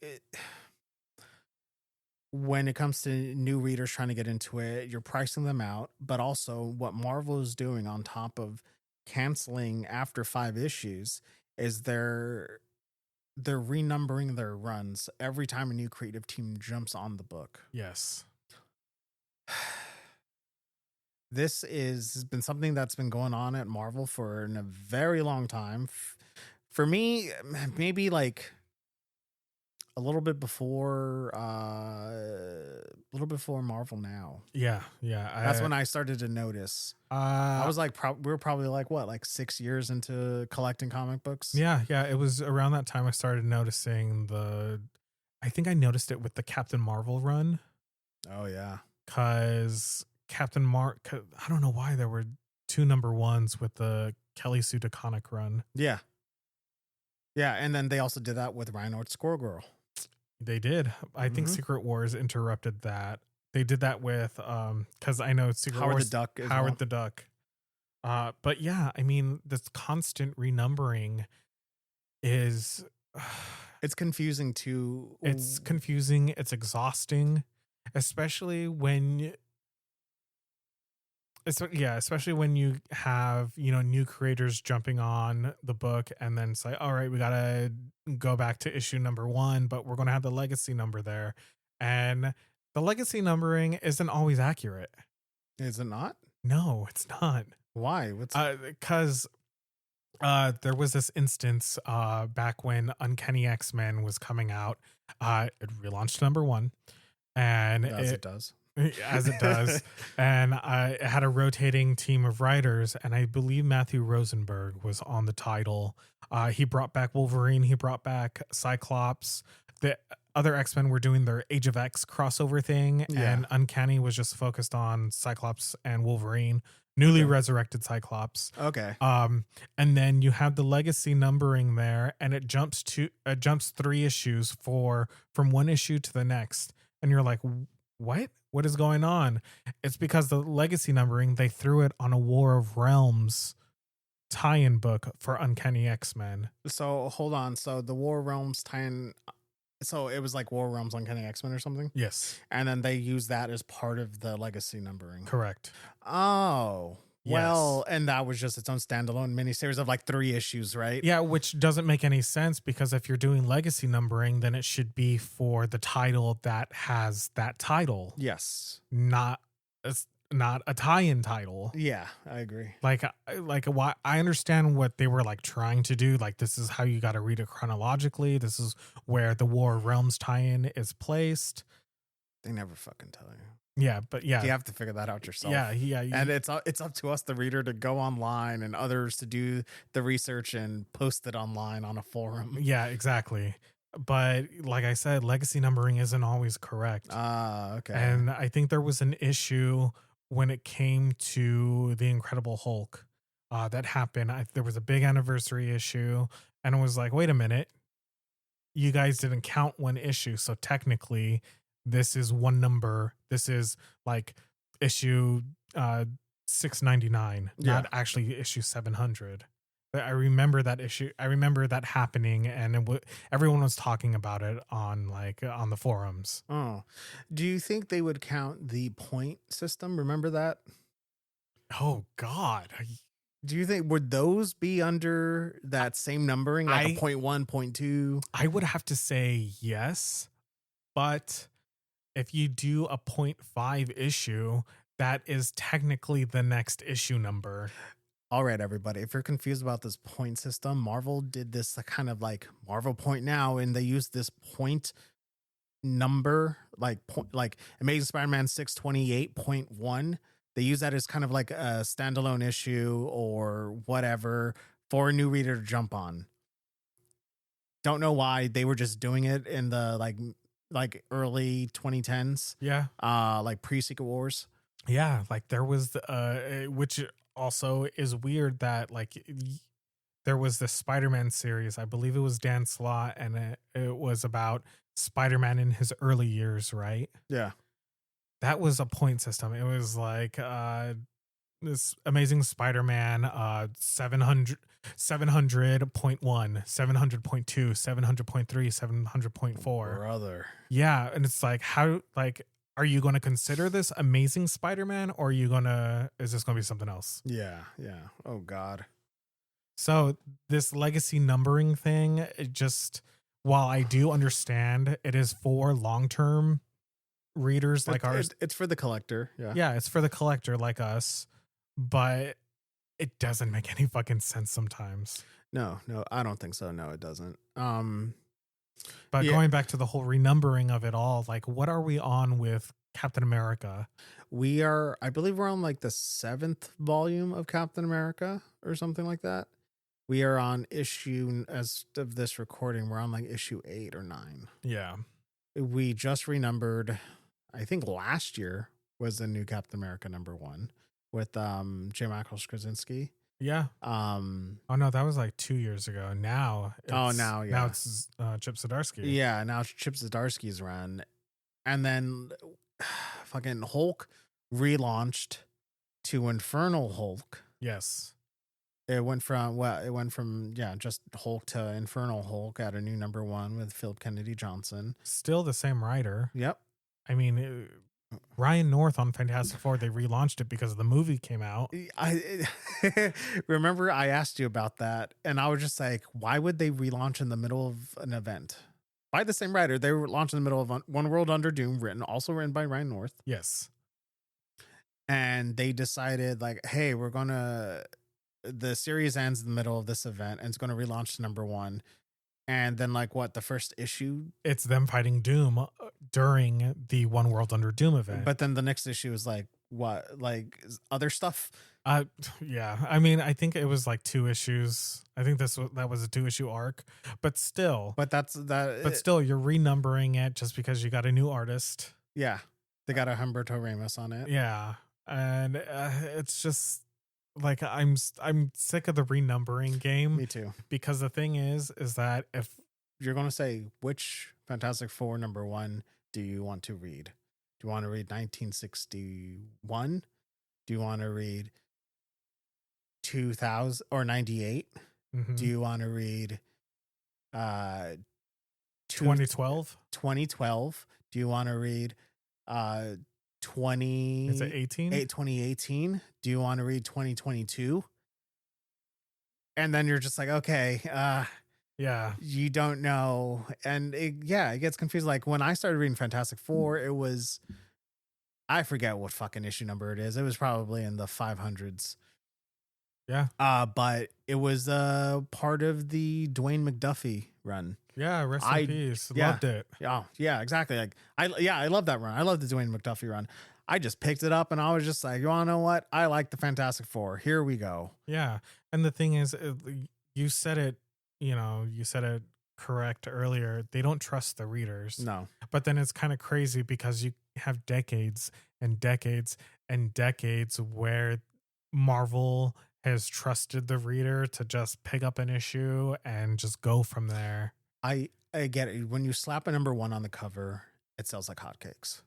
when it comes to new readers trying to get into it, you're pricing them out. But also what Marvel is doing on top of canceling after 5 issues is they're renumbering their runs every time a new creative team jumps on the book. Yes. This has been something that's been going on at Marvel for a very long time. For me, maybe like a little bit before Marvel Now. Yeah. That's when I started to notice. I was like, we were probably like what, like 6 years into collecting comic books. Yeah. It was around that time I started noticing I think I noticed it with the Captain Marvel run. Oh yeah. Cause I don't know why there were 2 number 1s with the Kelly Sue DeConnick run. Yeah. Yeah. And then they also did that with Rhino Squirrel Girl. They did. I think Secret Wars interrupted that. They did that with because I know Secret Howard Wars, the Duck. Howard the Duck. But yeah, I mean, this constant renumbering is it's confusing too. It's confusing. It's exhausting, especially when you have, new creators jumping on the book and then say, all right, we got to go back to issue number 1, but we're going to have the legacy number there. And the legacy numbering isn't always accurate. Is it not? No, it's not. Why? Because there was this instance back when Uncanny X-Men was coming out. It relaunched number 1. And as it does. As it does. And I had a rotating team of writers, and I believe Matthew Rosenberg was on the title. He brought back Wolverine. He brought back Cyclops. The other X-Men were doing their Age of X crossover thing, and Uncanny was just focused on Cyclops and Wolverine, newly resurrected Cyclops. Okay. And then you have the legacy numbering there, and it jumps 3 issues from one issue to the next, and you're like, what is going on? It's because the legacy numbering, they threw it on a War of Realms tie-in book for Uncanny X-Men. So hold on. So the War of Realms tie-in, so it was like War of Realms Uncanny X-Men or something? Yes. And then they used that as part of the legacy numbering. Correct. Oh, Well, Yes. and that was just its own standalone miniseries of like 3 issues, right? Yeah, which doesn't make any sense because if you're doing legacy numbering, then it should be for the title that has that title, Yes. not not a tie-in title. Yeah, I agree. Like why I understand what they were like trying to do. Like this is how you got to read it chronologically. This is where the War of Realms tie-in is placed. They never fucking tell you. Yeah, but yeah, You have to figure that out yourself. yeah. And it's up to us, the reader, to go online and others to do the research and post it online on a forum. Yeah, exactly. But like I said, legacy numbering isn't always correct. Okay. And I think there was an issue when it came to the Incredible Hulk that happened. There was a big anniversary issue, and it was like, wait a minute, you guys didn't count one issue, so technically, this is one number. This is like issue 699, Yeah. not actually issue 700. I remember that issue. I remember that happening, and everyone was talking about it on on the forums. Oh, do you think they would count the point system? Remember that? Oh God, Do you think would those be under that same numbering, like a I 0.1, 0.2? I would have to say yes, but if you do a 0.5 issue, that is technically the next issue number. All right, everybody. If you're confused about this point system, Marvel did this kind of like Marvel Point Now, and they used this point number, like Amazing Spider-Man 628.1. They use that as kind of like a standalone issue or whatever for a new reader to jump on. Don't know why they were just doing it in the like early 2010s. Yeah. Like pre-Secret Wars. Yeah, like there was which also is weird that there was this Spider-Man series. I believe it was Dan Slott, and it was about Spider-Man in his early years, right? Yeah. That was a point system. It was like this Amazing Spider-Man 700 700.1, 700.2, 700.3, 700.4. Brother. Yeah, and it's like how are you going to consider this Amazing Spider-Man, or is this going to be something else? Yeah. Oh God. So this legacy numbering thing, it just, while I do understand it is for long-term readers like ours. It's for the collector. Yeah. Yeah, it's for the collector like us, but it doesn't make any fucking sense sometimes. No, I don't think so. No, it doesn't. But Yeah. going back to the whole renumbering of it all, like what are we on with Captain America? I believe we're on like the 7th volume of Captain America or something like that. We are on issue, as of this recording, we're on like issue 8 or 9. Yeah. We just renumbered, I think last year was the new Captain America #1 with J. Michael Straczynski. Yeah. Oh no, that was like 2 years ago. Now it's Chip Zdarsky. Yeah, now it's Chip Zdarsky's run. And then fucking Hulk relaunched to Infernal Hulk. Yes. It went from just Hulk to Infernal Hulk at a new #1 with Philip Kennedy Johnson. Still the same writer. Yep. I mean, Ryan North on Fantastic Four, they relaunched it because the movie came out. I remember I asked you about that, and I was just like, why would they relaunch in the middle of an event? By the same writer, they were launched in the middle of One World Under Doom, also written by Ryan North. Yes. And they decided, like, hey, the series ends in the middle of this event, and it's going to relaunch to #1. And then, like, what, the first issue? It's them fighting Doom during the One World Under Doom event. But then the next issue is like, what, like other stuff? Yeah. I mean, I think it was like 2 issues. I think that was a 2-issue arc. But still. But still, you're renumbering it just because you got a new artist. Yeah. They got a Humberto Ramos on it. Yeah. And it's just like I'm sick of the renumbering game. Me too. Because the thing is that if you're going to say which Fantastic Four #1 do you want to read? Do you want to read 1961? Do you want to read 2000 or 98? Mm-hmm. Do you want to read 2012? 2012? Do you want to read Is it 18? 2018? Do you want to read 2022? And then you're just like, okay, Yeah. you don't know. And it gets confused. Like when I started reading Fantastic Four, it was, I forget what fucking issue number it is. It was probably in the 500s. Yeah. But it was part of the Dwayne McDuffie run. Yeah, rest in peace. Yeah. Loved it. Yeah, exactly. Like I love that run. I love the Dwayne McDuffie run. I just picked it up and I was just like, you want to know what? I like the Fantastic Four. Here we go. Yeah. And the thing is, you said it, you said it correct earlier. They don't trust the readers. No. But then it's kind of crazy because you have decades and decades and decades where Marvel has trusted the reader to just pick up an issue and just go from there. I get it. When you slap a number 1 on the cover, it sells like hotcakes.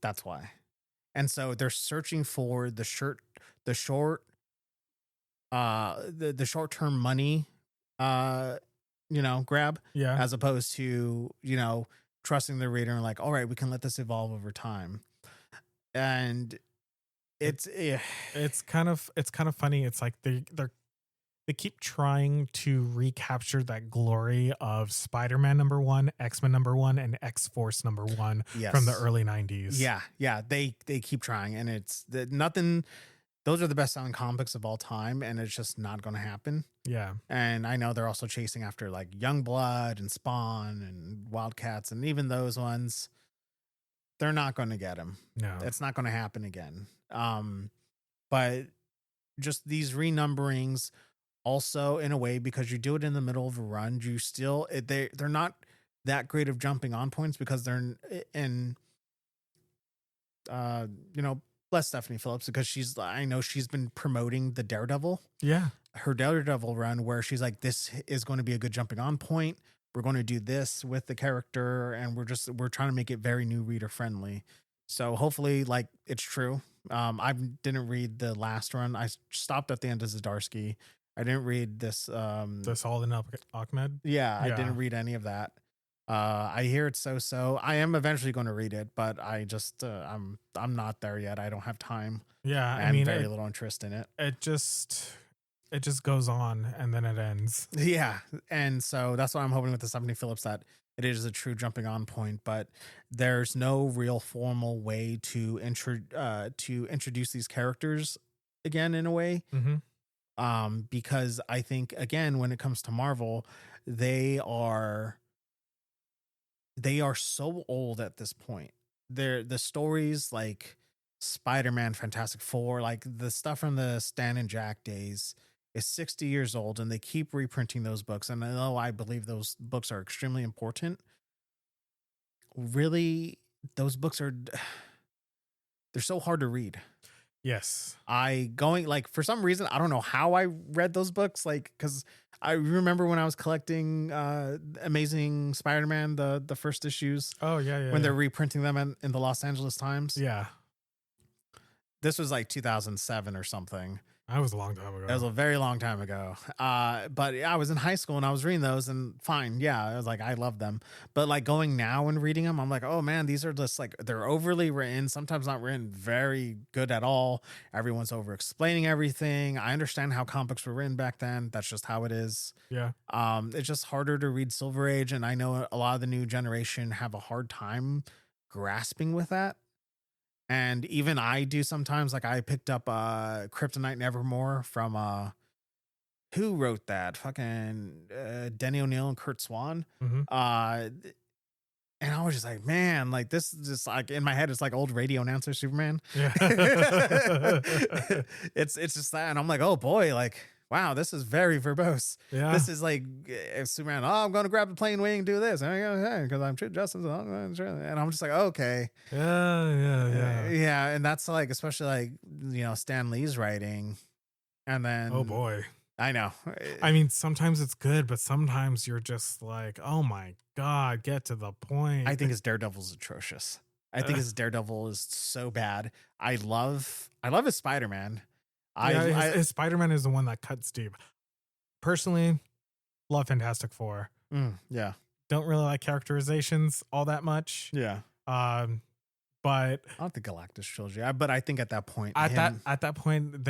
That's why. And so they're searching for the short-term money, grab. Yeah. As opposed to, trusting the reader and like, all right, we can let this evolve over time. And it's kind of funny. It's like they keep trying to recapture that glory of Spider-Man #1, X-Men #1, and X-Force #1 from the early 90s. Yeah. They keep trying, and it's nothing. Those are the best selling comics of all time, and it's just not going to happen. Yeah. And I know they're also chasing after like Youngblood and Spawn and Wildcats, and even those ones, they're not going to get them. No, it's not going to happen again. But just these renumberings also, in a way, because you do it in the middle of a run, you still, they're not that great of jumping on points because they're in, bless Stephanie Phillips, because I know she's been promoting the Daredevil. Yeah. Her Daredevil run where she's like, this is going to be a good jumping on point. We're going to do this with the character, and we're trying to make it very new reader friendly. So hopefully, like, it's true. I didn't read the last run. I stopped at the end of Zdarsky. I didn't read this. This Alden Ahmed. Yeah, I didn't read any of that. I hear it's so. I am eventually going to read it, but I just I'm not there yet. I don't have time. Yeah, I mean, very little interest in it. It just goes on and then it ends. Yeah, and so that's what I'm hoping with the Stephanie Phillips, that it is a true jumping on point, but there's no real formal way to introduce these characters again, in a way. Mm-hmm. Because I think, again, when it comes to Marvel, they are so old at this point. The stories like Spider-Man, Fantastic Four, like the stuff from the Stan and Jack days, is 60 years old, and they keep reprinting those books. And although I believe those books are extremely important, really, those books they're so hard to read. Yes. For some reason, I don't know how I read those books, like, because I remember when I was collecting Amazing Spider-Man, the first issues. Oh, yeah. When they're reprinting them in the Los Angeles Times. Yeah. This was like 2007 or something. That was a long time ago. That was a very long time ago. But I was in high school and I was reading those, and fine. Yeah. I was like, I love them. But like going now and reading them, I'm like, oh man, these are just like, they're overly written, sometimes not written very good at all. Everyone's over explaining everything. I understand how comics were written back then. That's just how it is. Yeah. It's just harder to read Silver Age. And I know a lot of the new generation have a hard time grasping with that. And even I do sometimes. Like I picked up Kryptonite Nevermore from who wrote that? Fucking Denny O'Neil and Kurt Swan. Mm-hmm. And I was just like, man, like this is just like in my head, it's like old radio announcer Superman. Yeah. It's just that, and I'm like, oh boy, like wow, this is very verbose. Yeah. This is like Superman. Oh, I'm going to grab the plane wing and do this. Because I'm true justice. And I'm just like, okay. Yeah. And that's like, especially like, Stan Lee's writing. And then. Oh boy. I know. I mean, sometimes it's good, but sometimes you're just like, oh my God, get to the point. I think his Daredevil's atrocious. I think his Daredevil is so bad. I love his Spider-Man. His Spider-Man is the one that cuts deep. Personally, love Fantastic Four. Yeah. Don't really like characterizations all that much. Yeah. But But Not the Galactus trilogy, but I think at that point, at that point,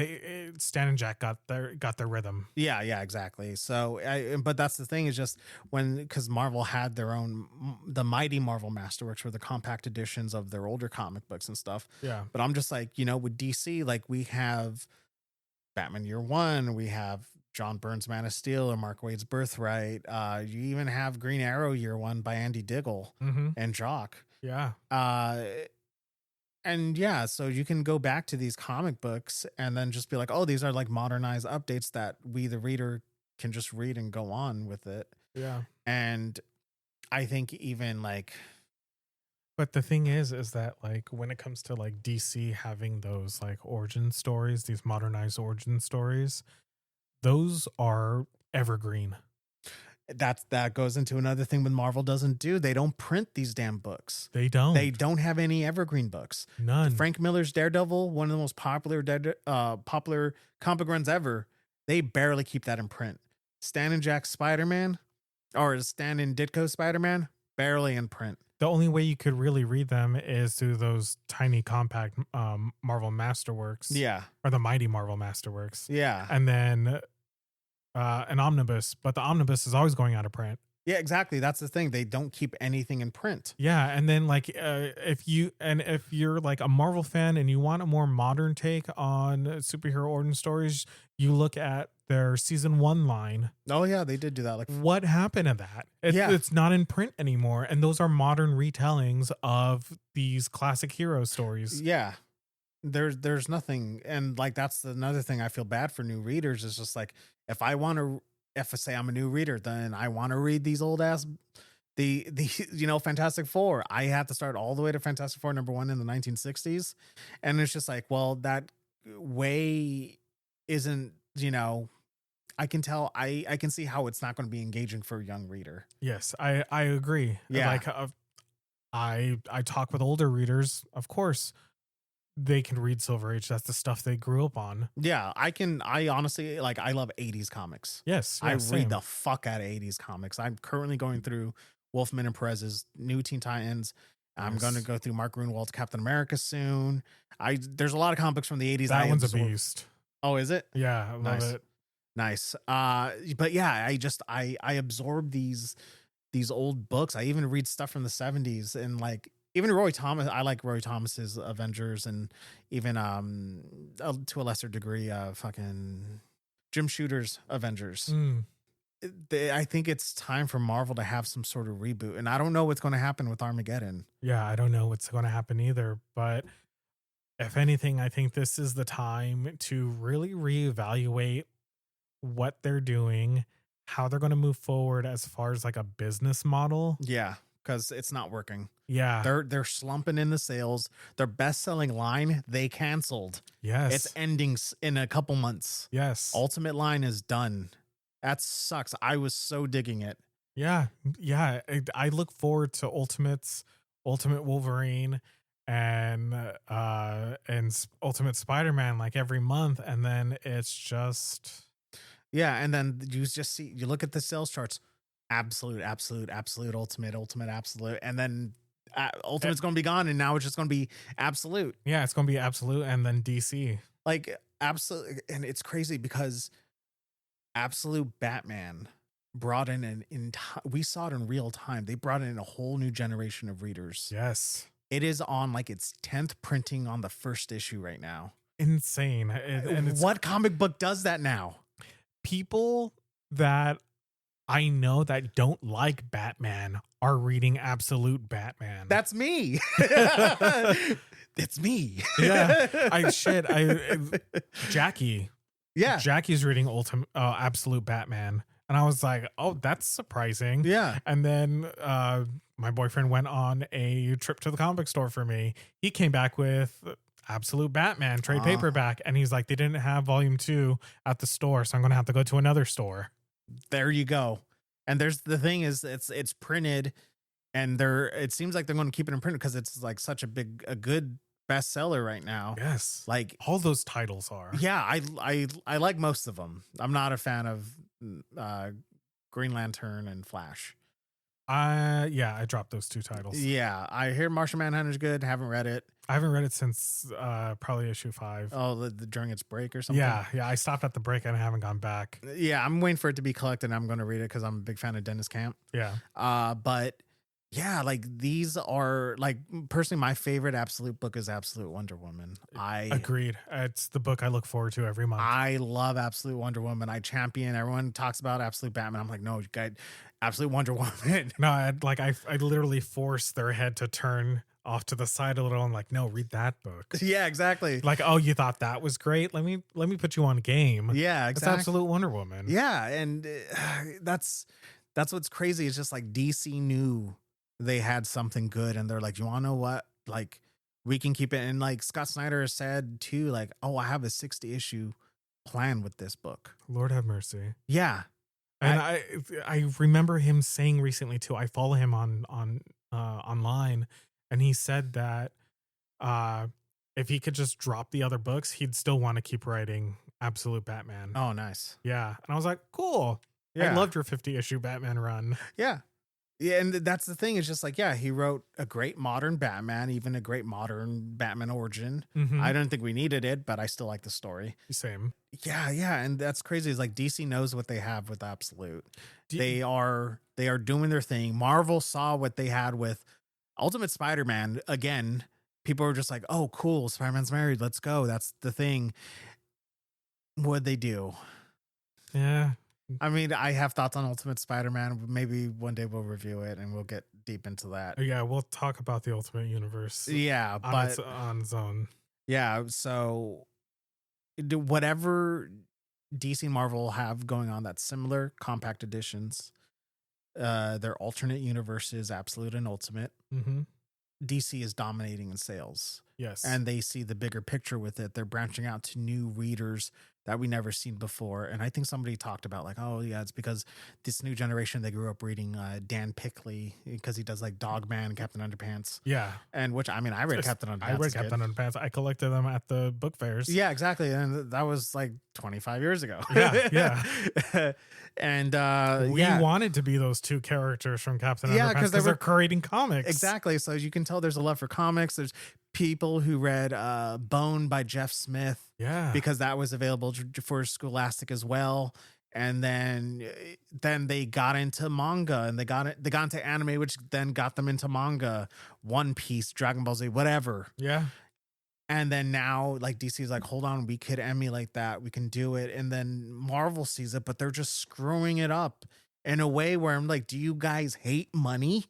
Stan and Jack got their rhythm. Yeah, exactly. So, but that's the thing is just because Marvel had their own, the Mighty Marvel Masterworks were the compact editions of their older comic books and stuff. Yeah. But I'm just like, you know, with DC, like we have Batman Year One, we have John Byrne's Man of Steel or Mark Waid's Birthright. You even have Green Arrow Year One by Andy Diggle and Jock. Yeah. And yeah, so you can go back to these comic books and then just be like, oh, these are like modernized updates that we, the reader, can just read and go on with it. Yeah. And I think even like, but the thing is that like when it comes to like DC having those like origin stories, these modernized origin stories, those are evergreen. that goes into another thing with Marvel doesn't do. They don't print these damn books. They don't have any evergreen books. None. Frank Miller's Daredevil, one of the most popular popular comic runs ever. They barely keep that in print. Stan and Jack's Spider-Man, or Stan and Ditko's Spider-Man, barely in print. The only way you could really read them is through those tiny compact Marvel Masterworks. Yeah. Or the Mighty Marvel Masterworks. Yeah. And then an omnibus, but the omnibus is always going out of print. Yeah, exactly. That's the thing. They don't keep anything in print. Yeah, and then like if you're like a Marvel fan and you want a more modern take on superhero origin stories, you look at their season 1 line. Oh yeah, they did do that. Like, what happened to that? It's not in print anymore, and those are modern retellings of these classic hero stories. Yeah. There's nothing, and like that's another thing I feel bad for new readers is just like if I say I'm a new reader, then I want to read these old ass the Fantastic Four. I have to start all the way to Fantastic Four #1 in the 1960s, and it's just like, well, that way isn't, I can tell, I can see how it's not going to be engaging for a young reader. Yes, I agree. Yeah. Like I talk with older readers, of course. They can read Silver Age. That's the stuff they grew up on. Yeah, I honestly, like, I love 80s comics. Yes, I same. read the fuck out of 80s comics. I'm currently going through Wolfman and Perez's New Teen Titans. I'm going to go through Mark Gruenwald's Captain America soon. There's a lot of comics from the 80s. That one's a beast. Oh, is it? Yeah, I love it. Nice. But yeah, I absorb these old books. I even read stuff from the 70s, and like even Roy Thomas. I like Roy Thomas's Avengers, and even to a lesser degree fucking Jim Shooter's Avengers. I think it's time for Marvel to have some sort of reboot, and I don't know what's going to happen with Armageddon. Yeah, I don't know what's going to happen either, but if anything, I think this is the time to really reevaluate what they're doing, how they're going to move forward as far as like a business model. Yeah, because it's not working. Yeah, they're slumping in the sales. Their best-selling line they canceled. Yes, it's ending in a couple months. Yes, Ultimate line is done. That sucks. I was so digging it. Yeah. I look forward to Ultimate Wolverine and Ultimate Spider-Man like every month, and then it's just and then you look at the sales charts, absolute, ultimate, absolute, and then Ultimate's going to be gone, and now it's just going to be absolute. Yeah, it's going to be absolute, and then DC like absolute, and it's crazy because Absolute Batman brought in we saw it in real time. They brought in a whole new generation of readers. Yes. It is on like its 10th printing on the first issue right now. Insane. And what comic book does that now? People that I know that don't like Batman are reading Absolute Batman. That's me. It's me. Yeah. Jackie. Yeah. Jackie's reading Absolute Batman. And I was like, oh, that's surprising. Yeah. And then my boyfriend went on a trip to the comic store for me. He came back with Absolute Batman trade paperback. And he's like, they didn't have volume 2 at the store, so I'm going to have to go to another store. There you go. And there's the thing is it's printed, and it seems like they're going to keep it in print because it's like such a good bestseller right now. Yes, like all those titles are. Yeah, I like most of them. I'm not a fan of Green Lantern and Flash. Yeah, I dropped those two titles. Yeah, I hear Martian Manhunter's good. Haven't read it. I haven't read it since probably issue 5. Oh, during its break or something. Yeah. I stopped at the break and I haven't gone back. Yeah, I'm waiting for it to be collected. I'm going to read it because I'm a big fan of Dennis Camp. Yeah. But yeah, like these are like personally my favorite Absolute book is Absolute Wonder Woman. I agreed. It's the book I look forward to every month. I love Absolute Wonder Woman. I champion. Everyone talks about Absolute Batman. I'm like, no, you got Absolute Wonder Woman. No, I literally forced their head to turn off to the side a little. I'm like, no, read that book. Yeah, exactly. Like, oh, you thought that was great? Let me put you on game. Yeah, exactly. It's Absolute Wonder Woman. Yeah, and that's what's crazy. It's just like DC knew they had something good, and they're like, you want to know what? Like, we can keep it. And like Scott Snyder has said too, like, oh, I have a 60 issue plan with this book. Lord have mercy. Yeah. And I remember him saying recently too, I follow him on online, and he said that if he could just drop the other books, he'd still want to keep writing Absolute Batman. Oh, nice. Yeah. And I was like, cool. Yeah. I loved your 50 issue Batman run. Yeah. Yeah, and that's the thing. It's just like, yeah, he wrote a great modern Batman, even a great modern Batman origin. Mm-hmm. I don't think we needed it, but I still like the story. Same. Yeah, and that's crazy. It's like DC knows what they have with Absolute. They are doing their thing. Marvel saw what they had with Ultimate Spider-Man. Again, people were just like, oh, cool, Spider-Man's married. Let's go. That's the thing. What'd they do? Yeah. I mean, I have thoughts on Ultimate Spider-Man. Maybe one day we'll review it and we'll get deep into that. Yeah, we'll talk about the Ultimate Universe. Yeah, but on its own. Yeah, so whatever DC and Marvel have going on that's similar, compact editions, their alternate universes, Absolute and Ultimate. Mm-hmm. DC is dominating in sales. Yes. And they see the bigger picture with it. They're branching out to new readers that we never seen before. And I think somebody talked about like, oh yeah, it's because this new generation, they grew up reading Dan Pickley because he does like Dogman and Captain Underpants. Yeah. And which, I mean, I read Captain Underpants. I read Captain Underpants. I collected them at the book fairs. Yeah, exactly. And that was like 25 years ago. Yeah. And we wanted to be those two characters from Captain Underpants because they're creating comics. Exactly. So as you can tell, there's a love for comics. There's people who read Bone by Jeff Smith. Yeah. Because that was available for Scholastic as well. And then they got into manga and they got into anime, which then got them into manga, One Piece, Dragon Ball Z, whatever. Yeah. And then now like DC is like, hold on, we could emulate that. We can do it. And then Marvel sees it, but they're just screwing it up in a way where I'm like, do you guys hate money?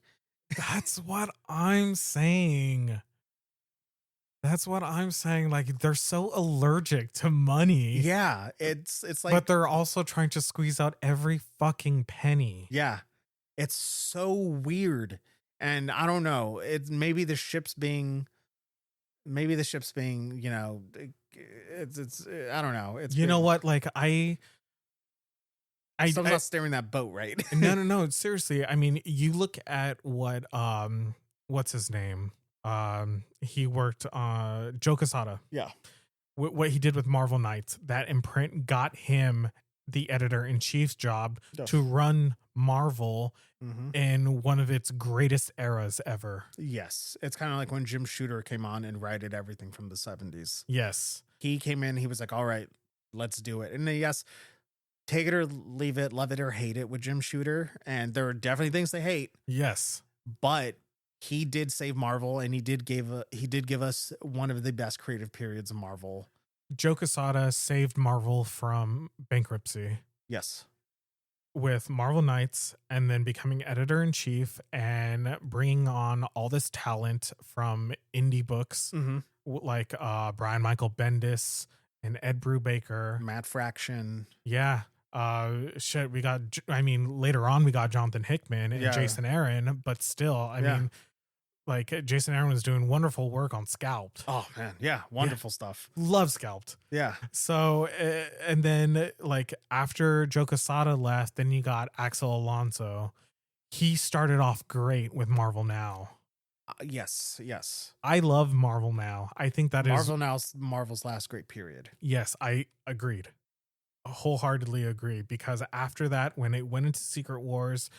That's what I'm saying. Like, they're so allergic to money. Yeah. It's like, but they're also trying to squeeze out every fucking penny. Yeah. It's so weird. And I don't know. Maybe the ship's being, you know, it's I don't know. It's, you know what? Like I not steering that boat, right? No. Seriously. I mean, you look at what, what's his name? He worked Joe Quesada. Yeah. What he did with Marvel Knights, that imprint got him the editor-in-chief's job to run Marvel in one of its greatest eras ever. Yes. It's kind of like when Jim Shooter came on and righted everything from the 70s. Yes. He came in, he was like, all right, let's do it. And then, yes, take it or leave it, love it or hate it with Jim Shooter. And there are definitely things to hate. Yes. But he did save Marvel, and he did give us one of the best creative periods of Marvel. Joe Quesada saved Marvel from bankruptcy. Yes. With Marvel Knights, and then becoming editor-in-chief and bringing on all this talent from indie books, like Brian Michael Bendis and Ed Brubaker. Matt Fraction. Yeah. Later on we got Jonathan Hickman and Jason Aaron, but still, I mean, like Jason Aaron was doing wonderful work on Scalped. Oh man, yeah, wonderful stuff. Love Scalped. Yeah. So, and then like after Joe Quesada left, then you got Axel Alonso. He started off great with Marvel Now. Yes. I love Marvel Now. I think that Marvel Now's Marvel's last great period. Yes, I agreed. Wholeheartedly agree, because after that, when it went into Secret Wars,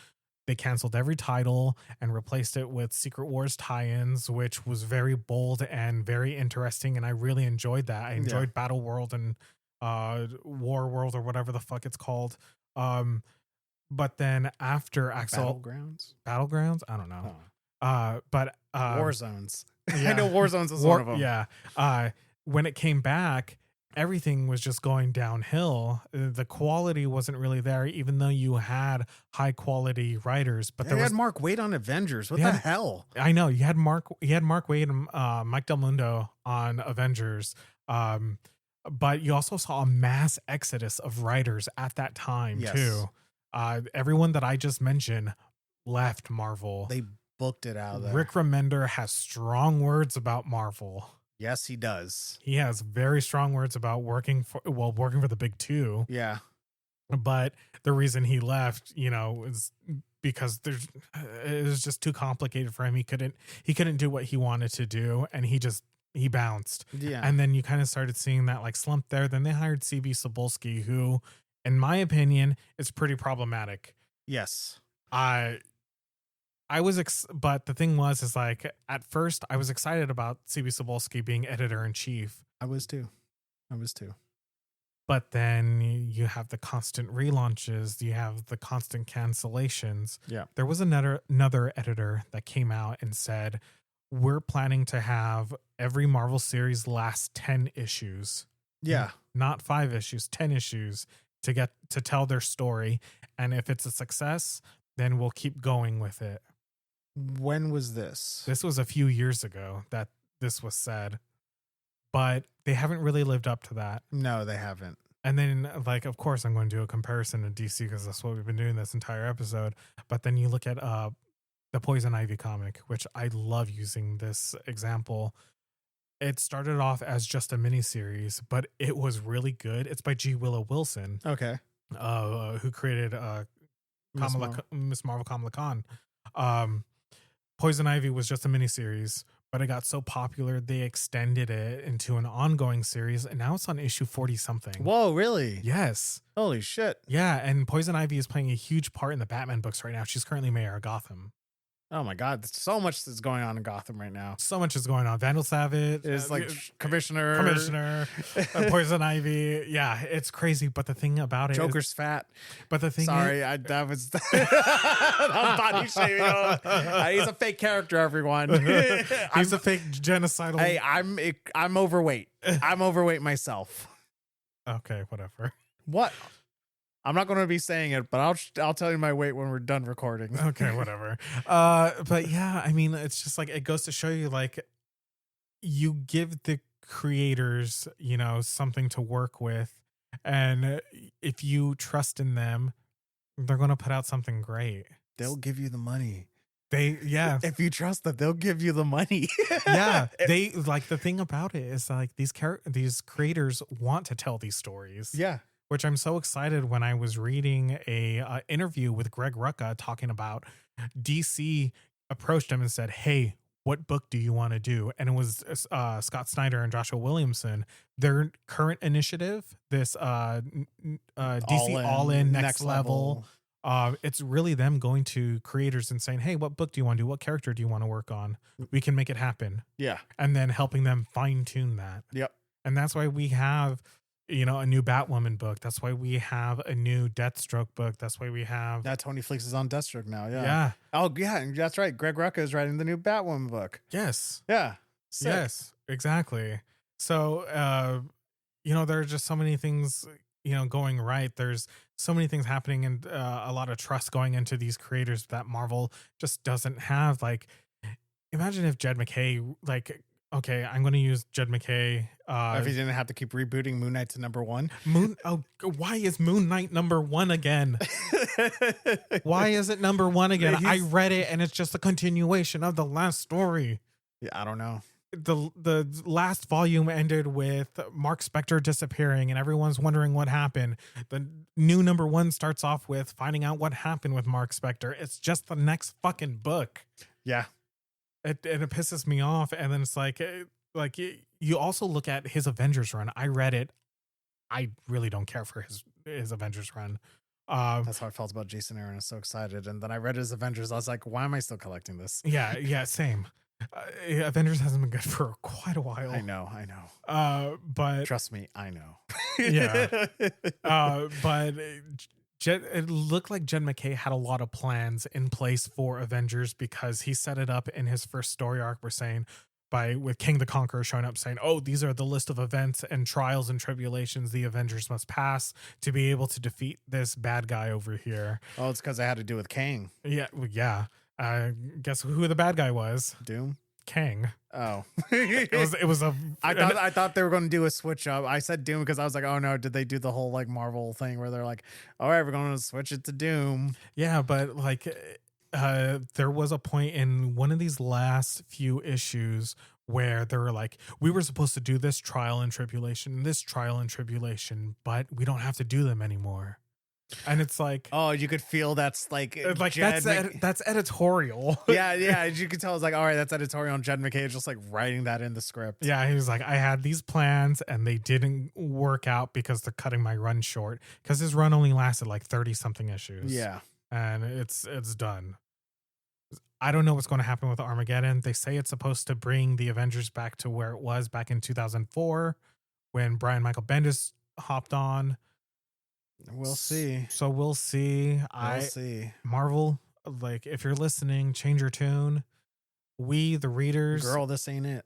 they canceled every title and replaced it with Secret Wars tie-ins, which was very bold and very interesting. And I really enjoyed that. I enjoyed Battle World and War World or whatever the fuck it's called. But then after Axel Battlegrounds, I don't know. But War Zones. Yeah. I know War Zones is one of them. Yeah. When it came back, everything was just going downhill. The quality wasn't really there, even though you had high quality writers. But they had Mark Waid on Avengers. What the hell? I know you had Mark Waid and Mike Del Mundo on Avengers. But you also saw a mass exodus of writers at that time too. Everyone that I just mentioned left Marvel. They booked it out of there. Rick Remender has strong words about Marvel. Yes, he does. He has very strong words about working for the big two. Yeah. But the reason he left, is because it was just too complicated for him. He couldn't do what he wanted to do, and he bounced. Yeah. And then you kind of started seeing that like slump there. Then they hired CB Cebulski, who, in my opinion, is pretty problematic. Yes. But the thing is like, at first I was excited about CB Cebulski being editor in chief. I was too. But then you have the constant relaunches, you have the constant cancellations. Yeah. There was another editor that came out and said, we're planning to have every Marvel series last 10 issues. Yeah. Not 5 issues, 10 issues to tell their story. And if it's a success, then we'll keep going with it. When was this? This was a few years ago that this was said, but they haven't really lived up to that. No, they haven't. And then, like, of course, I'm going to do a comparison to DC because that's what we've been doing this entire episode. But then you look at the Poison Ivy comic, which I love using this example. It started off as just a miniseries, but it was really good. It's by G. Willow Wilson. Okay. Who created Miss Marvel Kamala Khan. Poison Ivy was just a miniseries, but it got so popular they extended it into an ongoing series, and now it's on issue 40 something. Whoa, really? Yes. Holy shit. Yeah, and Poison Ivy is playing a huge part in the Batman books right now. She's currently mayor of Gotham. Oh my God, so much is going on in Gotham right now. So much is going on. Vandal Savage is like commissioner, Poison Ivy. Yeah, it's crazy. But the thing about it, Joker's fat. But the thing, that was body shaming. He's a fake character, everyone. He's a fake genocidal. Hey, I'm overweight. I'm overweight myself. Okay, whatever. What? I'm not going to be saying it, but I'll tell you my weight when we're done recording. Okay, whatever. But yeah, I mean, it's just like, it goes to show you, like, you give the creators, something to work with, and if you trust in them, they're going to put out something great. They'll give you the money. If you trust them, they'll give you the money. Yeah, they like, the thing about it is like these creators want to tell these stories. Yeah. Which I'm so excited when I was reading a interview with Greg Rucka talking about DC approached him and said, hey, what book do you want to do? And it was Scott Snyder and Joshua Williamson. Their current initiative, this DC All In Next Level. It's really them going to creators and saying, hey, what book do you want to do? What character do you want to work on? We can make it happen. Yeah. And then helping them fine tune that. Yep. And that's why we have a new Batwoman book. That's why we have a new Deathstroke book. That's why we have... Yeah, Tony Fleecs is on Deathstroke now, yeah. Yeah. Oh, yeah, that's right. Greg Rucka is writing the new Batwoman book. Yes. Yeah. Sick. Yes, exactly. So, there are just so many things, going right. There's so many things happening and a lot of trust going into these creators that Marvel just doesn't have. Like, imagine if Jed MacKay, like... Okay, I'm going to use Jed MacKay. If he didn't have to keep rebooting Moon Knight to #1. Why is Moon Knight #1 again? Why is it #1 again? I read it and it's just a continuation of the last story. Yeah, I don't know. The last volume ended with Mark Spector disappearing and everyone's wondering what happened. The new #1 starts off with finding out what happened with Mark Spector. It's just the next fucking book. Yeah. It pisses me off. And then it's like you also look at his Avengers run. I read it. I really don't care for his Avengers run. That's how I felt about Jason Aaron. I was so excited. And then I read his Avengers. I was like, why am I still collecting this? Yeah, same. Avengers hasn't been good for quite a while. I know. But trust me, I know. Yeah. But it looked like Jed McKay had a lot of plans in place for Avengers, because he set it up in his first story arc. We're saying with King the Conqueror showing up saying, oh, these are the list of events and trials and tribulations the Avengers must pass to be able to defeat this bad guy over here. Oh, it's because I had to do with Kang. Yeah. Guess who the bad guy was? Doom. Kang. Oh, it was a. I thought they were going to do a switch up. I said Doom because I was like, oh no, did they do the whole like Marvel thing where they're like, all right, we're going to switch it to Doom? Yeah, but like, there was a point in one of these last few issues where they were like, we were supposed to do this trial and tribulation, but we don't have to do them anymore. And it's like, oh, you could feel that's like that's editorial. Yeah, you could tell it's like, all right, that's editorial. And Jed McKay is just like writing that in the script. Yeah, he was like, I had these plans and they didn't work out because they're cutting my run short, because his run only lasted like 30 something issues. Yeah, and it's done. I don't know what's going to happen with Armageddon. They say it's supposed to bring the Avengers back to where it was back in 2004 when Brian Michael Bendis hopped on. We'll see. So we'll see. We'll see. Marvel, like, if you're listening, change your tune. We, the readers. Girl, this ain't it.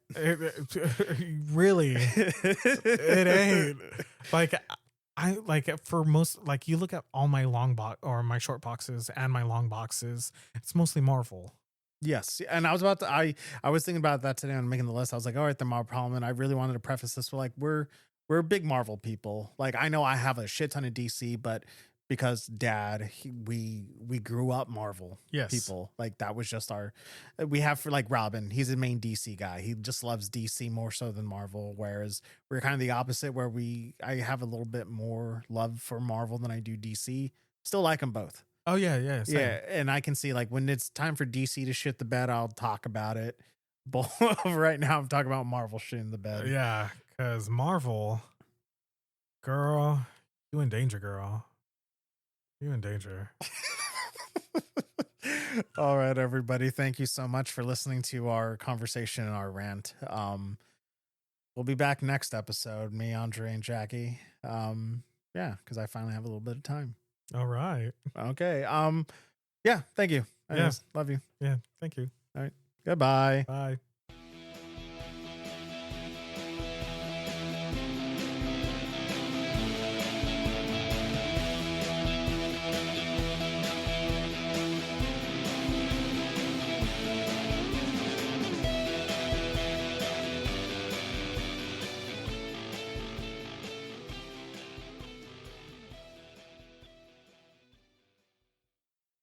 Really, it ain't. Like, I like for most, like, you look at all my long box or my short boxes and my long boxes, it's mostly Marvel. Yes, and I was about to. I was thinking about that today on making the list. I was like, all right, the Marvel problem, and I really wanted to preface this with like we're big Marvel people. Like, I know I have a shit ton of DC, but because Dad, we grew up Marvel people. Like, that was just we have for like Robin. He's a main DC guy. He just loves DC more so than Marvel. Whereas we're kind of the opposite, where I have a little bit more love for Marvel than I do DC. Still like them both. Oh yeah, same. Yeah. And I can see like when it's time for DC to shit the bed, I'll talk about it. But right now, I'm talking about Marvel shitting the bed. Yeah, because Marvel, girl, you in danger, girl. You in danger. All right, everybody. Thank you so much for listening to our conversation and our rant. We'll be back next episode, me, Andre, and Jackie. Yeah, because I finally have a little bit of time. All right. Okay. Yeah, thank you. Anyways, love you. Yeah, thank you. All right. Goodbye. Bye.